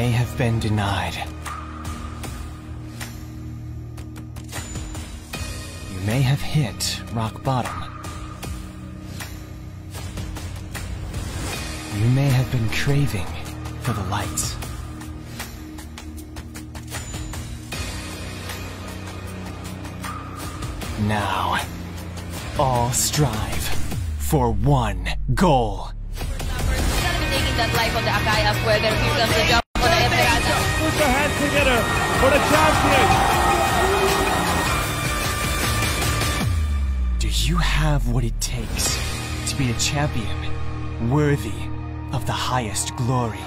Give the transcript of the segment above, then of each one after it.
may have been denied. You may have hit rock bottom. You may have been craving for the light. Now, all strive for one goal. Taking that life on the Akaya, whether here comes the jump on the Esperanza. Put your hands together for the champion. Do you have what it takes to be a champion worthy of the highest glory?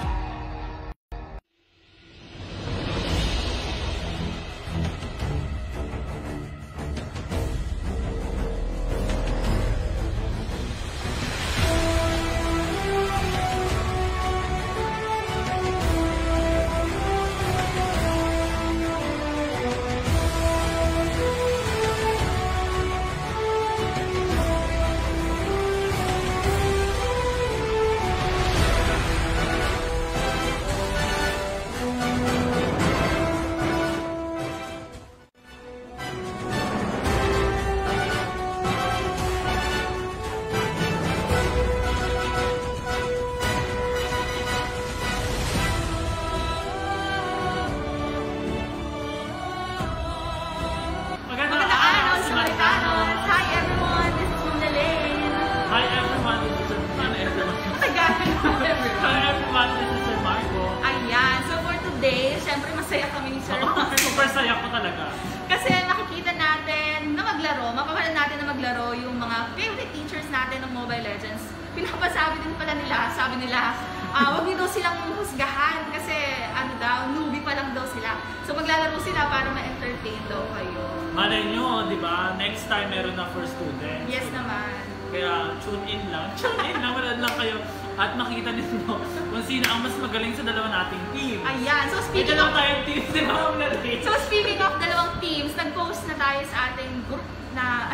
Siyempre masaya kami ni Sir Marco. Super saya ko talaga. Kasi makikita natin na maglaro, mapapala natin na maglaro yung mga favorite teachers natin ng Mobile Legends. Pinapasabi din pala nila, sabi nila, wag niyo daw silang husgahan kasi ano daw, newbie pa lang daw sila. So maglalaro sila para ma-entertain daw kayo. Malay nyo, di ba? Next time meron na for students. Yes naman. Kaya tune in lang, manood lang kayo at makita ninyo kung sino ang mas magaling sa dalawa nating team. Ayan, so speaking of tayong teams, di ba? So speaking of dalawang teams, nag-post na tayo sa ating group na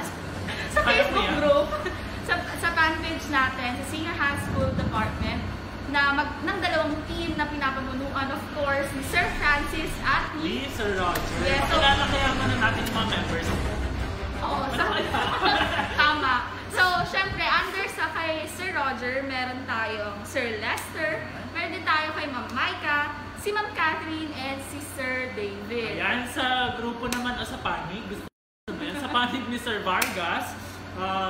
sa Facebook group, sa fanpage natin, sa Senior High School Department, na ng dalawang team na pinapamunuan, of course, ni Sir Francis at ni Sir Roger. Yes, so, kailangan kaya man natin yung mga members. Oo, tama. So, syempre, under sa kay Sir Roger, meron tayong Sir Lester, meron din tayo kay Ma'am Micah, si Ma'am Catherine, and si Sir David. Ayan, sa grupo naman o sa panig, gusto mo yan, sa panig ni Sir Vargas,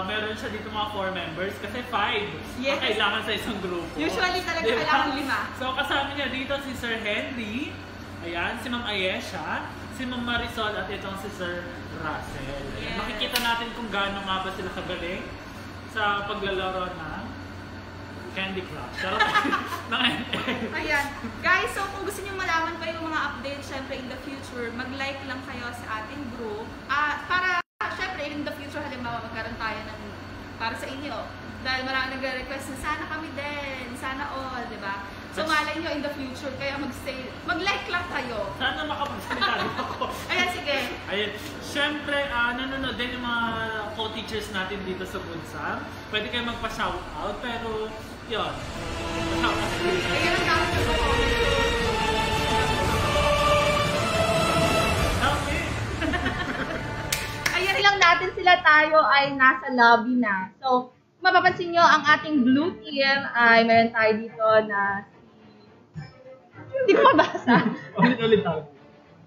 meron siya dito mga 4 members kasi 5 yes. ang kailangan sa isang grupo. Usually talaga kailangan 5. So, kasama niya dito si Sir Henry, ayan, si Ma'am Ayesha, si Ma'am Marisol at itong si Sir Russell. Yes. Makikita natin kung gaano nga ba sila kagaling sa paglalaro ng Candy Crush. Ayan. Guys, so kung gusto niyo malaman pa yung mga updates, syempre in the future, mag-like lang kayo sa ating group. Para, syempre, in the future, halimbawa, magkaroon tayo ng para sa inyo. Dahil marami nag-request na sana kami din, sana all, di ba? So, malay nyo in the future, kaya mag-like lang kayo. Sana makapagsalita din ako. Ayan, sige. Ayan. Siyempre, nanonood din yung mga co-teachers natin dito sa Bunsam. Pwede kayo magpa-shoutout, pero yun. Pa-shoutout. Ayan ang tawag sa Okay. Ayan lang natin sila, tayo ay nasa lobby na. So, mapapansin nyo, ang ating blue team ay meron tayo dito na hindi ko mabasa. Ulit tayo.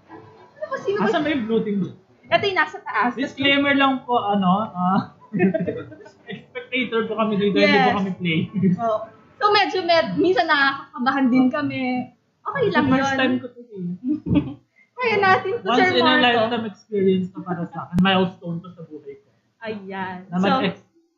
Ano po, sino ba? Asa may blue team? Ito yung nasa taas. Disclaimer lang po, spectator po kami dito, hindi po kami play. Oh. So medyo minsan nakakabahan din kami. Okay lang yun. First time ko to see. Kaya natin to, Sir Marco. Once in a lifetime experience na para sa akin. Milestone to sa buhay ko. Ayan.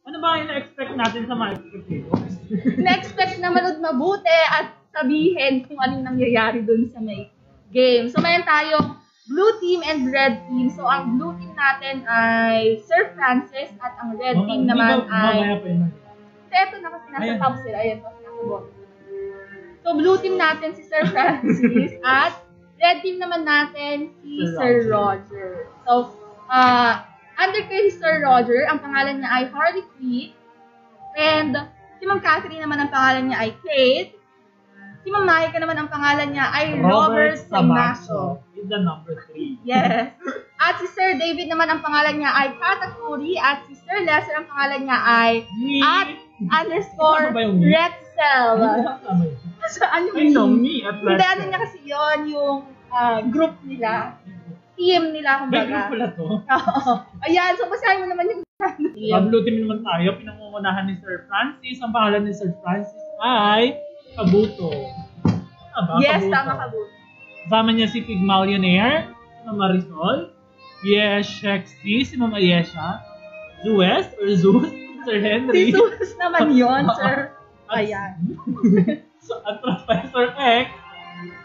Ano ba yung na-expect natin sa mga expectations? Na-expect na manood mabuti at sabihin kung anong nangyayari dun sa may game. So, mayroon tayong blue team and red team. So, ang blue team natin ay Sir Francis at ang red team naman ay... Ito na kasi nasa top sila. Ayan, nasa bottom. So, blue team natin si Sir Francis at red team naman natin si Sir Roger. So, under kay Sir Roger, ang pangalan niya ay Harley Quinn. And si Ma'am Catherine naman ang pangalan niya ay Kate. Si Ma'am Maika naman ang pangalan niya ay Robert Samaso. Is the number 3. Yes. At si Sir David naman ang pangalan niya ay Katakuri at si Sir Lester ang pangalan niya ay @_Retzel. Saan yung me at Hindi, ano niya kasi yun, yung group nila. Team nila, May group kumbaga. pala to. Oo. Ayan, so basahin mo naman yung Blue team naman tayo. Pinangungunahan ni Sir Francis. Ang pangalan ni Sir Francis ay Kabuto. Aba, Yes, Kabuto. tama ka, Buto. Kasama niya si Pigmalionaire, si Mama Marisol, Yeshexy, si Mama Yesha, Zeus, Sir Henry. Si Sus naman yun, Sir. Ayan. At Professor X,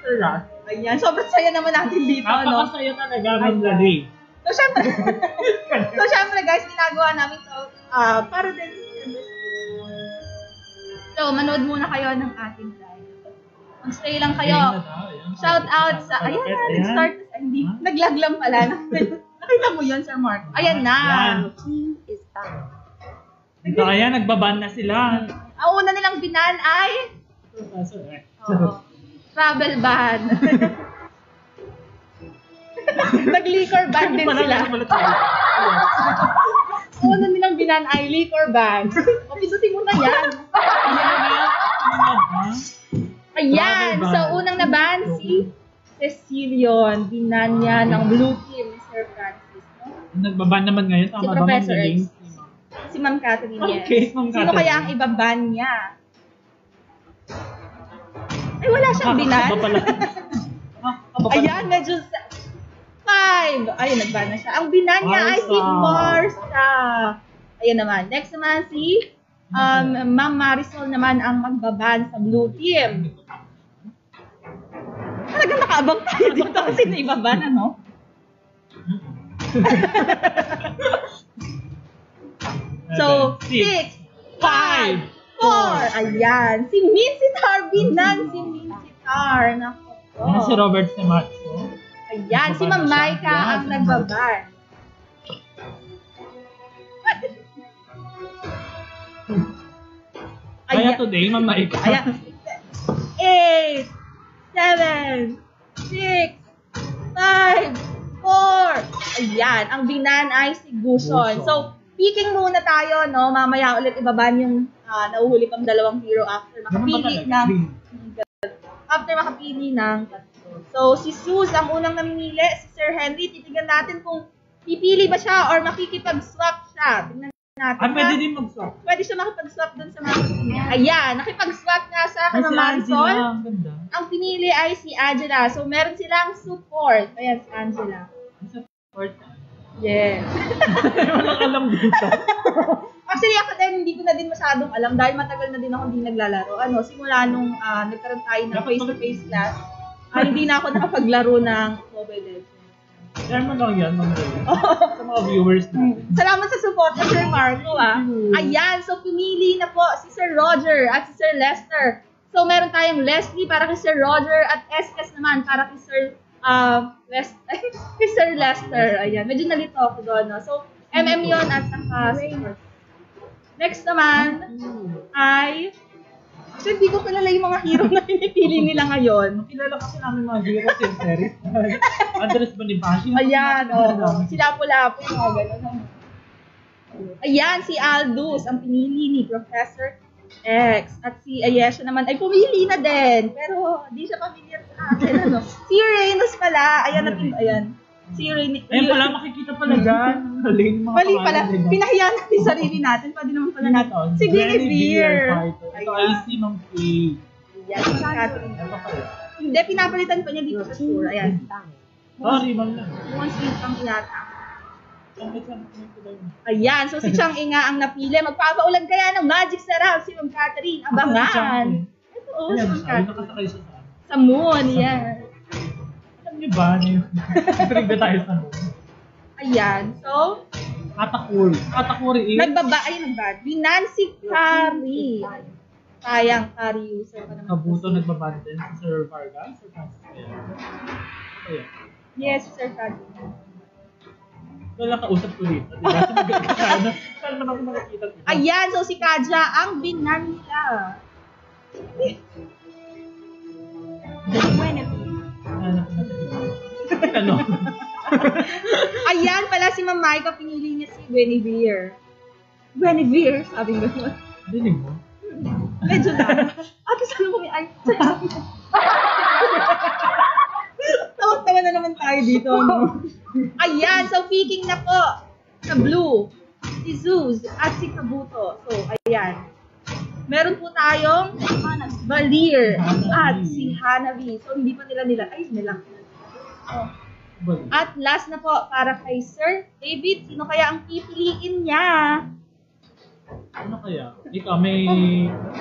Sir Rat. Ayan, sobrang saya naman natin dito, no? Napakasaya talaga, Ma'am Lali. So, syempre guys, ginagawa namin to para din So, manood muna kayo ng ating live. Mag-stay lang kayo. Shout out sa, ayan na, nag-start. Hindi, nag-lag lang pala. Nakita mo yun, Sir Mark. Ayan na. So, ayan, nagbaban na sila. Ang una nilang binan ay Professor X. travel ban. Nag-liquor ban din sila. Ang una nilang binan ay liquor ban. O, pindutin mo na yan. Ayan. So, unang naban si Cecilion. Binan niya ng blue team ni Sir Francis. No? Nagbaban naman ngayon. Tama Si ba, Professor Ma'am Galing? X. Si Ma'am Catherine, yes. Okay, Ma'am Sino Catherine. kaya ang ibaban niya? Ay, wala siyang binan. Nakakaba pala. Ayan, medyo 5. Ayun, nagban na siya. Ang binan niya ay si Marsa. Ayan naman. Next naman si Ma'am Marisol naman ang magbaban sa blue team. Talagang nakaabang tayo dito kasi naibaban, ano? So, 6, 5, 4. Ayan. Si Minsitar binan. Si Minsitar. Naku po. Ayan si Robert Samacho. Ayan, si Ma'am Maika ang nagbaban. Kaya today, Ma'am Maika. Ayan. 8, 7, 6, 5, 4. Ayan, ang binan ay si Guson. So, picking muna tayo, no? Mamaya ulit ibaban yung nauhuli pang dalawang hero after makapili ng tatlo. So, si Sus ang unang namimili. Si Sir Henry, titignan natin kung pipili ba siya or makikipag-swap siya. Tingnan natin. Pwede din mag-swap. Pwede siya makipag-swap dun sa mga niya. Ayan, nakipag-swap nga sa Ay, kay si Marisol. Angela, ang ganda. Ang pinili ay si Angela. So, meron silang support. Ayan, si Angela. Ang support. Yes. Walang alam dito. Actually, ako din, hindi ko na din masyadong alam dahil matagal na din ako hindi naglalaro. Simula nung nagkaroon tayo ng face-to-face class, hindi na ako nakapaglaro ng Mobile Legends. Share mo lang yan, Ma'am Galing. Sa mga viewers natin. Salamat sa support na Sir Marco, Ayan, so pumili na po si Sir Roger at si Sir Lester. So, meron tayong Leslie para kay Sir Roger at SS naman para kay Sir kay Sir Lester. Ayan, medyo nalito ako doon, no? So, MM yun at saka support. Next naman ay hindi ko kilala yung mga hero na pinipili nila ngayon. Kilala kasi namin mga heroes in series. Andres Bonifacio. Ayan, si Lapu-Lapu, mga gano'n. Ayan, si Aldous, ang pinili ni Professor X. At si Ayesha naman ay pumili na din. Pero di siya familiar sa akin. Ano? Si Uranus pala. Ayan. Si Uranus. Ayun pala, makikita pala dyan. Mali pala. Pinahiya natin sarili natin. Pwede naman pala natin. Si Guinevere. Ito ay si Ma'am Kay. Ayan, si Catherine. Hindi, pinapalitan pa niya dito sa tour. Ayan. Sorry, Ma'am lang. Yung sweet pang yata. Ayan, so si Chang Inga ang napili. Magpapaulan kaya ng magic sarap si Ma'am Catherine. Abangan. Ito, si Ma'am Catherine. Sa moon, yan. Alam niyo ba? Trigger tayo sa moon. Ayan, so Katakuri is... nagbaba. Binansi Kari. Sayang, Kari user pa naman. Kabuto nagbabad din si Sir Vargas. Sir Francis. Ayan. Yes, Sir Kari. Wala kausap ko dito. Diba? Saan naman ako makikita dito? Ayan, so si Kaja ang binan nila. Ano? Ayan pala si Ma'am Maika, pinili niya si Guinevere. Guinevere, sabi nga naman. Dinig mo? Medyo lang. Ate, saan mo may Tawag-tawa na naman tayo dito, no? Ayan, so picking na po sa blue, si Zeus at si Kabuto. So, ayan. Meron po tayong Valir at si Hanabi. So, hindi pa nila. Ay, nila. Oh. At last na po, para kay Sir David, sino kaya ang pipiliin niya? Ano kaya? Ikaw, may...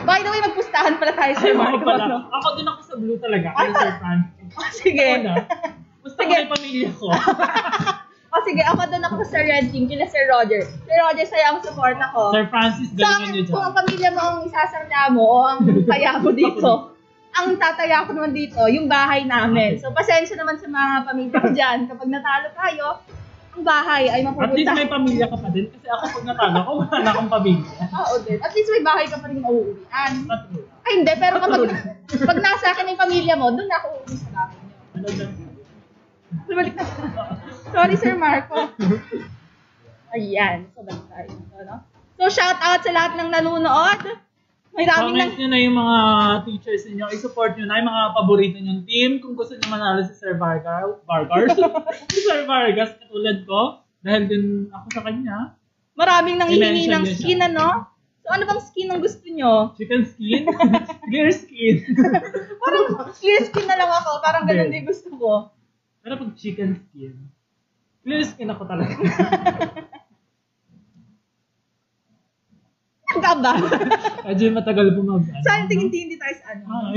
By the way, magpustahan pala tayo, Sir Marco. Pala. Ako din ako sa blue talaga. Ako Sir Francis. Sige. Basta ko yung pamilya ko. Sige, ako doon ako sa Red Team, kila Sir Roger. Sir Roger, sa'yo ang support ako. Sir Francis, galingan niyo dyan. Kung ang pamilya mo ang isasarla mo o ang taya mo dito, ang tataya ko naman dito, yung bahay namin. So, pasensya naman sa mga pamilya ko dyan. Kapag natalo tayo, ang bahay ay mapupunta. At least may pamilya ka pa din. Kasi ako pag natalo ko, wala na akong pamilya. Oo din. At least may bahay ka pa rin mauuwian. True. Ay, hindi. Pero kapag pag nasa akin yung pamilya mo, doon ako uuwi sa bahay niyo. Ano dyan? Balik na. Sorry, Sir Marco. Ayan. So, balik tayo. So, shout out sa lahat ng nanonood. May raming comment nyo na yung mga teachers ninyo. I-support nyo na yung mga paborito nyong team. Kung gusto nyo manalo si Sir Vargas. Si Sir Vargas, katulad ko. Dahil din ako sa kanya. Maraming nanghihingi ng skin, ano? So, ano bang skin ang gusto nyo? Chicken skin? Clear skin. Parang clear skin na lang ako. Parang ganun din gusto ko. Pero pag chicken skin, clear skin ako talaga. Nagkaba. Medyo matagal po Saan tingin-tingin tayo sa ano?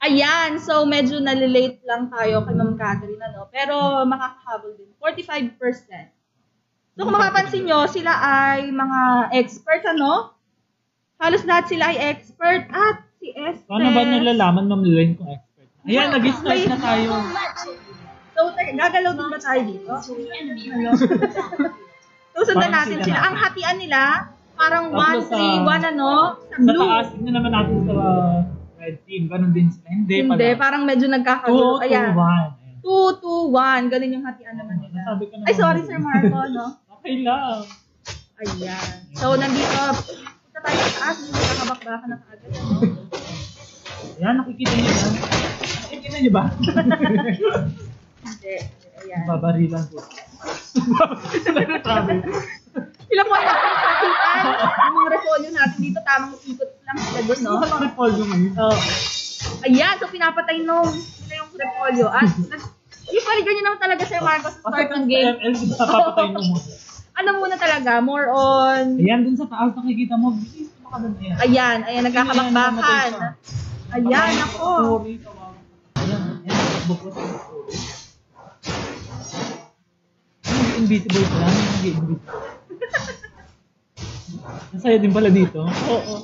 Ayan, so medyo nalilate lang tayo kay Ma'am Catherine, ano? Pero makakahabol din. 45%. So kung mapapansin nyo, sila ay mga expert, ano? Halos lahat sila ay expert at si Estes. Paano ba nalalaman, Ma'am Luen, kung expert? Ayan, nag-start na tayo. So, gagalaw din ba tayo dito? Hello? So, sundan natin sila. Ang hatian nila, parang 1-3-1, ano? Sa blue. Sa taas, tingnan naman natin sa red team. Ganon din sila. Hindi pala. Parang medyo nagkakagulo. 2-2-1. 2-2-1. Ganun yung hatian naman nila. Ay, sorry, Sir Marco, no? Okay lang. Ayan. So, nandito, punta tayo sa taas. Hindi nakakabakbaka na kaagad, ano? Ayan, nakikita niyo ba? Nakikita niyo ba? Hindi. Ayan. Babarilan po. Sila po ay nagsasakitan. Yung mga repolyo natin dito, tamang ikot lang sila dun, no? Ano ang repolyo ngayon? Ayan, so pinapatay nila yung repolyo. At usually ganyan naman talaga, Sir Marcos, sa start ng game. ML, di ba papatay mo mo? Ano muna talaga, more on... Ayan, dun sa taas, nakikita mo. Bilis mo ka dun. Ayan, nagkakabakbakan. Ayan, ako. Ayan, bukos sa story. Invisible pala, nag-invisible. Nasaya din pala dito? Oo.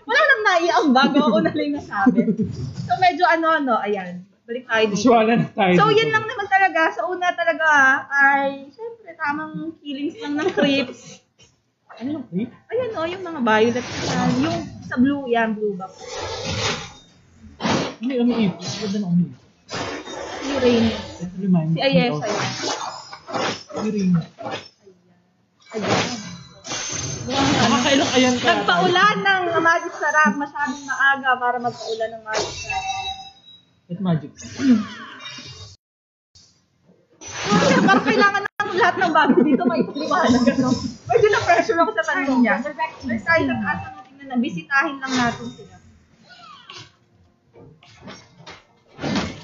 Wala nang naiambag, ako na lang nasabi. So medyo ayan, balik tayo dito. Visualan na tayo. So yun lang naman talaga, sa una talaga ay, syempre, tamang killings lang ng creeps. Ano yung creep? Ayan yung mga violet, yung sa blue, blue box. Hindi, umiipos. Ganda na umiipos. Si Rain. Si Ayesha yun. Si Rain. Ayan. Makakailang ayan ka. Nagpaulan ng Magic Sarap. Masyadong maaga para magpaulan ng Magic Sarap. At Magic. Parang kailangan ng lahat ng bago dito maipaliwanag. Medyo na-pressure ako sa tanong niya. There's tayo sa taas na tingnan na. Bisitahin lang natin sila.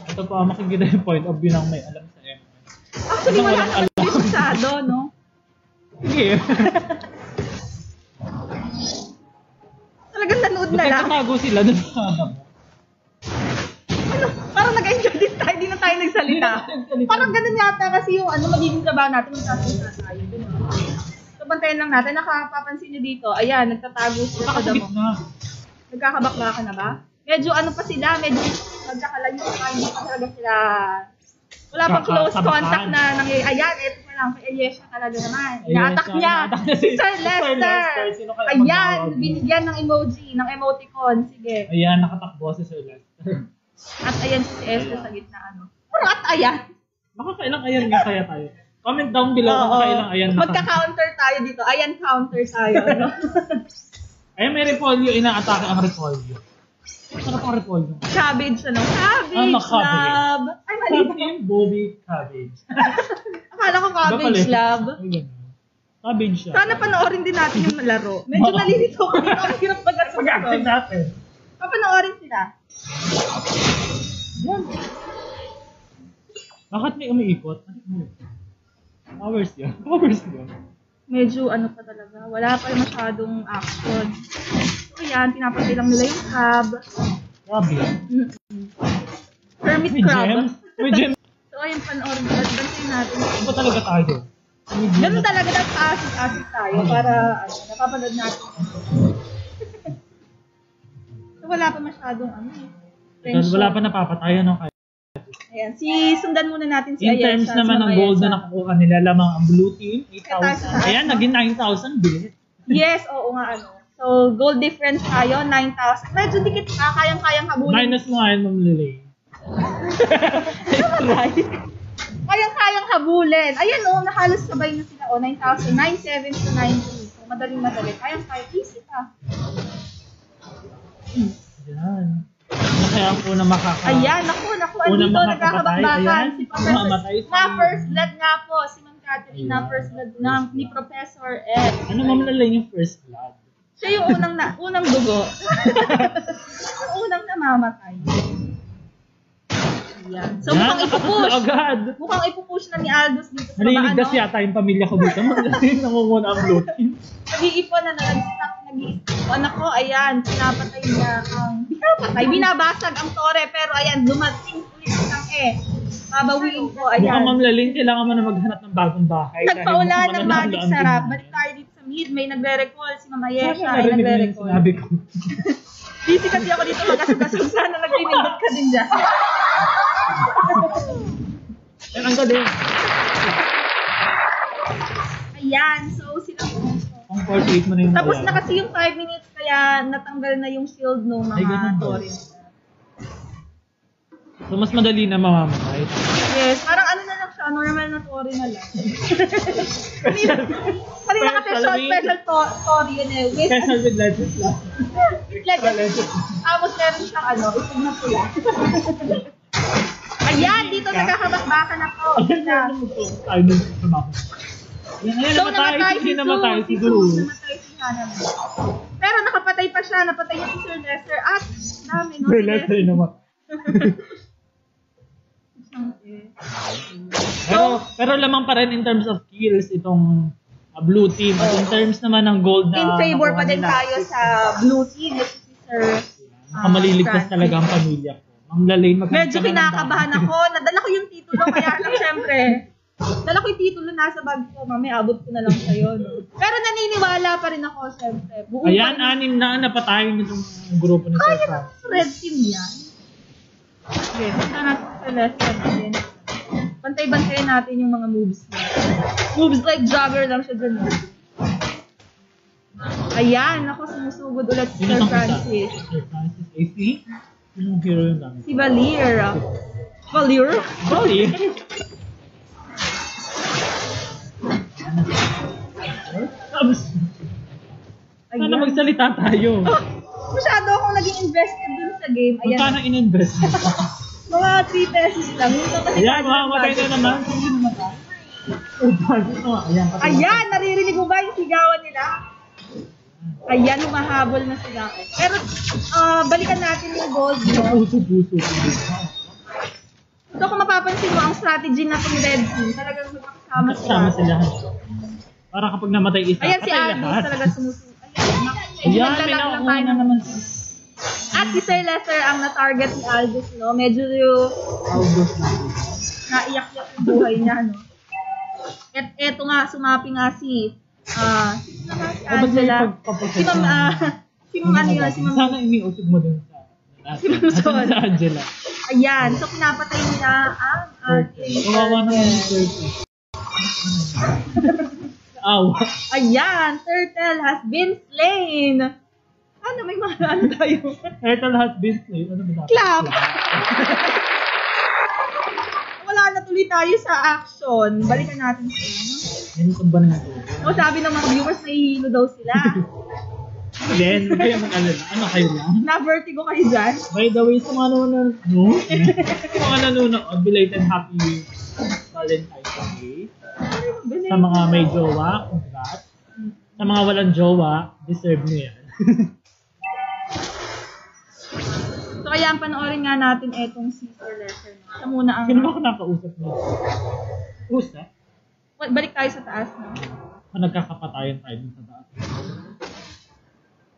Ito pa, makikita yung point of view ng may alam sa ML. Actually, wala naman bisado, no? Sige. Talagang nanood na lang. Nagtatago sila dun sa mo. Ano, parang nag-enjoy din tayo, di na tayo nagsalita. Parang ganun yata kasi yung magiging trabaho natin, magsasalita tayo. So, bantayan lang natin. Nakapapansin nyo dito, ayan, nagtatago sila sa damo. Nagkakabakbaka na ba? Medyo pa sila, medyo magkakalayo pa, hindi pa talaga sila Wala pang close Kakasabakan. contact na nangyayari. Ayan, ito pa lang. Kay Ayesha talaga naman. Ayesha, Ina-attack niya. ina-attack na Si Sir Lester. Sino kaya Ayan, magtawag? binigyan ng emoji, ng emoticon. Sige. Ayan, nakatakbo si Sir Lester. At ayan si Esther sa gitna. Puro at ayan. Makakailang ayan nga kaya tayo. Comment down below kung makakailang ayan na. Magka-counter tayo dito. Ayan, counter tayo. Ano? Ayan, may repolyo. Ina-atake ang repolyo. Masarap ang repolyo. Cabbage, ano? Cabbage cabbage. love. Ay, mali. Team Bobby Cabbage. Akala ko cabbage love. Ay, ganun. Cabbage siya. Sana panoorin din natin yung laro. Medyo nalilito ko dito. Ang hirap Pag-acting pag-asunod. natin. Papanoorin sila. Yan. Bakit may umiikot? Powers yun. Powers yun. Medyo ano pa talaga. Wala pa masyadong action. So yan, pinapatay lang nila yung crab. Grabe. Hermit May crab. gems. May gems. So ayun, panoorin nila. Bantayin natin. Ano ba talaga tayo? Ganun talaga na paasik-asik tayo para napapanood natin. So wala pa masyadong ano eh. tension. Wala pa napapatayan ng kaya. Ayan, sundan muna natin si In Ayesha. terms naman ng gold na nakukuha nila, lamang ang blue team, 8,000. Ayan, naging 9,000 bilis. Yes, oo nga ano. So, gold difference tayo, 9,000. Medyo dikit pa, kayang-kayang habulin. Minus mo nga yun, Ma'am Lily. Kayang-kayang habulin. Ayan o, nakalos sabay na sila. O, 9,000, 9,700 to 9,200. So, madaling-madali. Kayang-kaya. Easy pa. Ayan. Ano kaya ang unang Ayan, naku. Andito, nagkakabakbakan. Si Professor. Mamatay si... Na first blood nga po. Si Ma'am Catherine na first blood ni Professor Ed. Ano Ma'am Lily yung first blood? Siya yung unang dugo. Yung unang namamatay. Ayan. So, mukhang ipupush. Agad. Mukhang ipupush na ni Aldous dito sa Naliligtas yata yung pamilya ko dito. Magaling namumuna ang blue team. Nag-iipon na nag-stack, anak ko, ayan, pinapatay niya ang, binabasag ang tore, pero ayan, dumating ulit ang babawiin ko, Mukhang ayan. Ma'am Laling, kailangan mo na maghanap ng bagong bahay. Nagpaula ng magic sarap. Balik tayo dito sa mid, may nagre-recall, si Mama Yesha ay nagre-recall. Sinabi ko. Busy kasi ako dito mag-asag-asag, sana nagpinindot ka din dyan. Yan ang galing. Ayan, so sila po. Ang 48 mo na yung Tapos na kasi yung 5 minutes, kaya natanggal na yung shield ng Ay, ganun mga ba? tore. So, mas madali na mamamatay. Yes, parang ano na lang siya, normal na tori na lang. Kanina kasi special tori yun eh. With Special with legends lang. legend. Tapos meron siyang isog na pula. Ayan, dito nagkakabakbakan ako. Ayan na. Tayo nung trabaho. So, namatay si Zu. Namatay si Zu. Namatay si Hannah. Pero nakapatay pa siya. Napatay niya si Sir Lester. At, dami, no? Sir Lester naman. Pero lamang pa rin in terms of kills itong blue team. At in terms naman ng gold na In favor nakuha pa din nila. tayo sa blue team. Ito si Sir Nakamaliligtas talaga ang pamilya ko. Ang lalay Medyo kinakabahan ako. Nadala ko yung titulo. Kaya lang syempre. Dala ko yung titulo nasa bag ko. Mamaya abot ko na lang sa'yo. No? Pero naniniwala pa rin ako syempre. Buong Ayan, anim na napatayin itong grupo ni Sir Kaya Frank. ng red team yan. Okay, punta natin sa left hand din. Bantay-bantayin natin yung mga moves niya. Moves like jogger lang siya dyan. Ayan, ako sumusugod ulit si Sir Francis. Sir Francis AC? Yung hero yung dami. Si Valir. Valir? Valir? Sana magsalita tayo. Masyado akong naging invested dun sa game. Ayan. Magkano in-invest mo? Mga 3 pesos lang. Yung kasi Ayan, mamamatay na naman. Sino namatay? Ayan, ayan, naririnig mo ba yung sigawan nila? Ayan, humahabol na sila. Pero, balikan natin yung gold, no? Puso-puso. So, kung mapapansin mo, ang strategy na itong red team, talagang magkakasama sila. Sama sila. Para kapag namatay isa, Ayan, si patay Aldous lahat. talaga sumusunod. Ayan, may nakuha na naman si At si Sir Lester ang na-target ni Aldous, no? Medyo Aldous. naiyak-yak yung buhay niya, no? At eto nga, sumapi nga si Angela. Si Ma'am, ano yun, si Ma'am. Sana iniusog mo din sa Si Ma'am Sol. sa Angela. Ayan, so pinapatay nila ang ating Kawawa naman yung turtle. Awa. Ayan, turtle has been slain. Ano, may mga ano tayo? Turtle has been slain. Ano ba dapat? Clap! Wala na tuloy tayo sa action. Balikan natin sila, no? Yan yung ba na ito? O, sabi ng mga viewers, nahihilo daw sila. Then, kaya mag-alala. Ano kayo lang? Na-vertigo kayo dyan. By the way, sa mga nanonood, no? Sa mga nanonood, belated happy Valentine's Day. Sa mga may jowa, congrats. Sa mga walang jowa, deserve nyo yan. So, kaya ang panoorin nga natin etong Sister Lesser. No? Siya muna ang... Sino ba ako nakausap mo? Usap? Balik tayo sa taas. No? Kung nagkakapatayan tayo dun sa taas.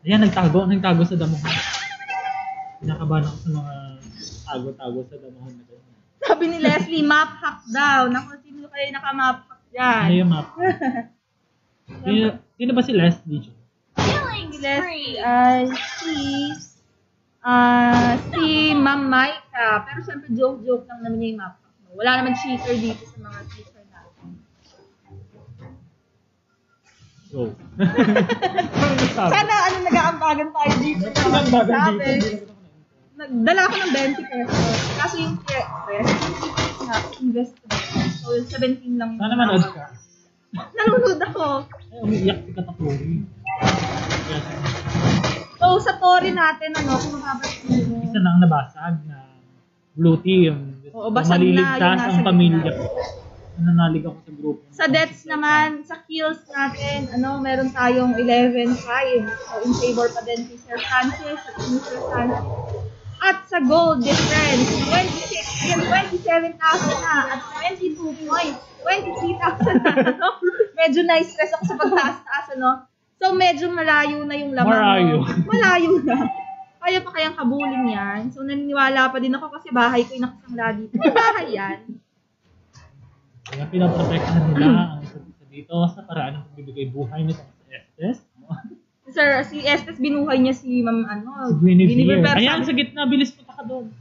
Ayan, nagtago sa damuhan. Kinakabahan ako sa mga tago-tago sa damuhan na doon. Sabi ni Leslie, map hack daw. Naku, sino kayo naka-map hack dyan? Ano yung map? Sino ba si Leslie? Si Leslie ay si Ma'am Maika. Pero syempre joke-joke lang naman yung map hack. Wala naman cheater dito sa mga cheater natin. Go. Sana nag-aambagan tayo dito. Nagdala ako ng 20 pesos. Kaso yung invest ko. So, 17 lang. Sana manood ka. Nanonood ako. Ay, umiiyak si Katakuri. So, sa story natin, kung mapapansin mo. Isa na ang nabasag na blue team. Oo, basag na, maliligtas yun nasa ang pamilya gitna. ko. Nanalig ako sa group. Sa deaths naman, sa kills natin, meron tayong 11-5. So, in favor pa din si Sir Francis at si Sir Francis. At sa gold difference, 26 and 27,000 na at 22 points, 23,000 na. Medyo na-stress ako sa pagtaas-taas, So, medyo malayo na yung lamang. Malayo na. Kaya pa kayang kabulin yan. So, naniniwala pa din ako kasi bahay ko yung nakasangla dito. Bahay yan. Kaya pinaprotektahan nila ang isa't isa dito sa paraan ng pagbibigay buhay nito sa Estes. Sir, si Estes binuhay niya si Ma'am Si Guinevere. Pero Ayan, sa gitna, bilis punta ka doon.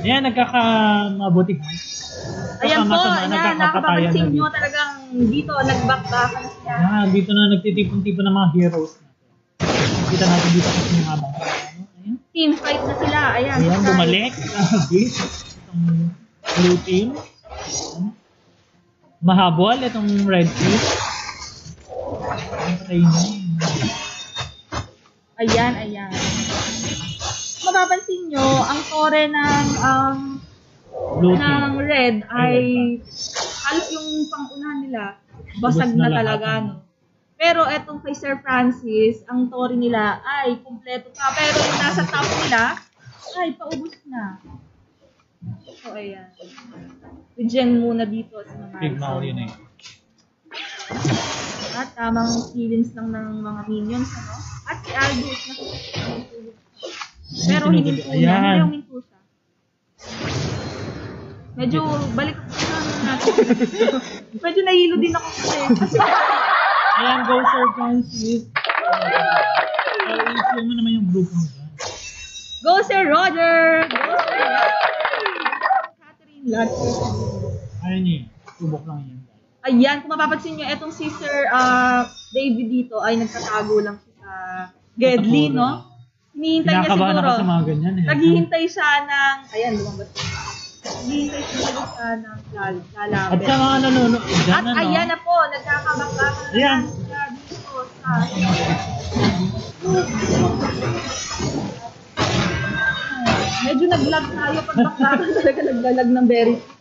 Ayan, nagkakamabutihan. Ayan po, nakakapansin nyo talagang dito, nagbakbakan na siya. Ayan, dito na nagtitipon-tipon ng mga heroes natin. Kita natin dito kasi yung habang. Ayan. Team fight na sila. Ayan, Ayan, bumalik. Grabe. Itong blue team. Mahabol itong red team. Ayan. Mapapansin nyo, ang tore ng red ay halos yung pangunahan nila basag na talaga, no? Pero etong kay Sir Francis, ang tore nila ay kumpleto pa. Pero yung nasa top nila ay paubos na. So, ayan. Regen muna dito sa mga Big Maul yun eh. At tamang feelings lang ng mga minions, At si Aldous, pero hindi po Ayan. siya. Medyo balik ko sa natin. Medyo nahilo din ako kasi. Ayan, go Sir Francis. I-issue mo naman yung group mo dyan. Go Sir Roger! Go Sir Catherine Latcher. Ayun yun. Subok lang yan. Ayan, kung mapapansin nyo, etong si Sir David dito ay nagtatago lang siya sa Gedli, no? Hinihintay niya siguro. Kinakabahan ako sa mga ganyan eh. Naghihintay siya ng... Ayan, lumabas siya. Naghihintay siguro siya ng lalabit. At sa mga nanonood dyan, At ayan na po, nagkakabakbakan na Ayan. siya dito sa... Medyo nag-lag tayo pag bakbakan talaga naglalag ng very quick,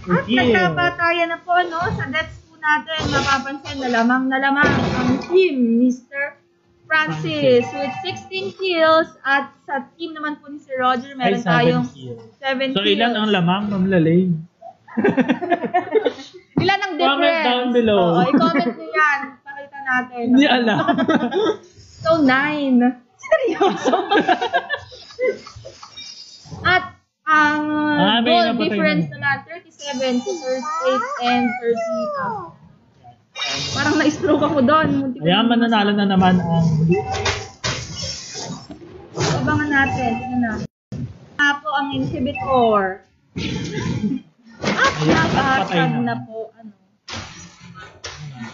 At nagkapatayan na po, sa deaths po natin, mapapansin na lamang ang team, Mr. Francis, with 16 kills, at sa team naman po ni Sir Roger, meron tayong 7 kills. So, ilan ang lamang, Ma'am Lalaine? Ilan ang difference? Comment down below. Oo, i-comment nyo yan. Pakita natin. Hindi alam. So, 9. Seryoso? At ang goal difference naman, 37 to 38 and 30. Parang na-stroke ako doon. Ayan, mananalo na naman ang... Abangan natin. Tingnan natin. po ang inhibitor. At nabasag na po. Ano?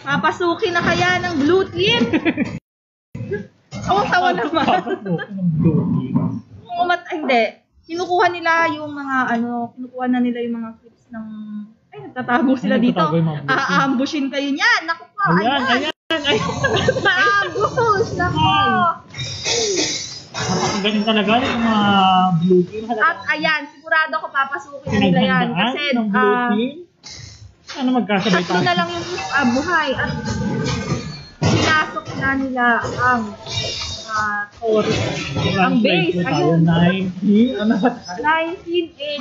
Papasukin na kaya ng blue team? Sawa-sawa naman. Hindi. Kinukuha nila yung mga kinukuha na nila yung mga clips ng nagtatago sila dito. Aambushin kayo niyan. Naku po. Ayan. Naambush. Naku. Napakagaling talaga yung mga blue team. At ayan, sigurado ko papasukin na nila yan. Kasi ano magkasabay tayo? tatlo na lang yung buhay. At pinasok na nila ang Taurus. Ang base, ayun. 19-8.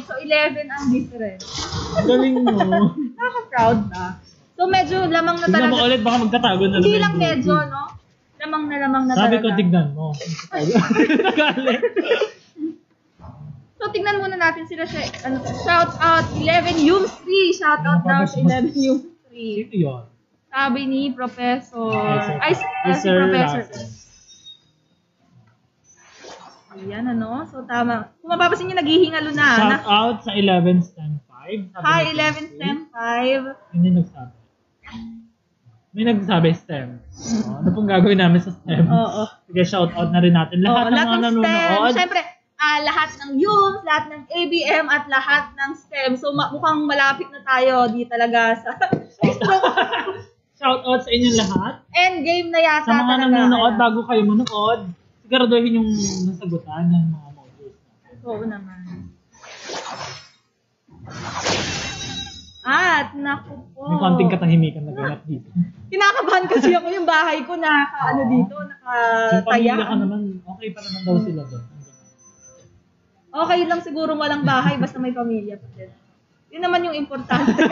So 11 ang difference. Galing mo. Nakaka-proud na. So medyo lamang na Tignan talaga. mo ulit, baka magtatago na Hindi naman lang yung blue medyo, team. no? Lamang na Sabi talaga. ko, tignan mo. Nagalit. So tignan muna natin sila sa shout out 11 Yums 3. Shout out daw sa 11 Yums 3. Ito yun. Sabi ni Professor. Si Sir Professor. Russell. Ayan, So tama. Kung mapapasin nyo, naghihingalo na. Shout out sa 11 STEM 5. Hi, 11 STEM 5. Hindi nagsabi. May nagsabi STEM. Ano pong gagawin namin sa STEM? Oo. Sige, shout out na rin natin. Lahat ng mga nanonood. Siyempre, lahat ng Yums, lahat ng ABM, at lahat ng STEM. So mukhang malapit na tayo di talaga sa Shout out sa inyong lahat. endgame na yata Sa mga talaga. nanonood, bago kayo manood, siguraduhin yung nasagutan ng mga modules natin. Oo naman. At, naku po. May konting katahimikan na ganap dito. Kinakabahan kasi ako yung bahay ko dito, Kung nakataya. pamilya ka naman, okay pa naman daw sila doon. Okay lang siguro walang bahay basta may pamilya pa din. Yun naman yung importante. Yun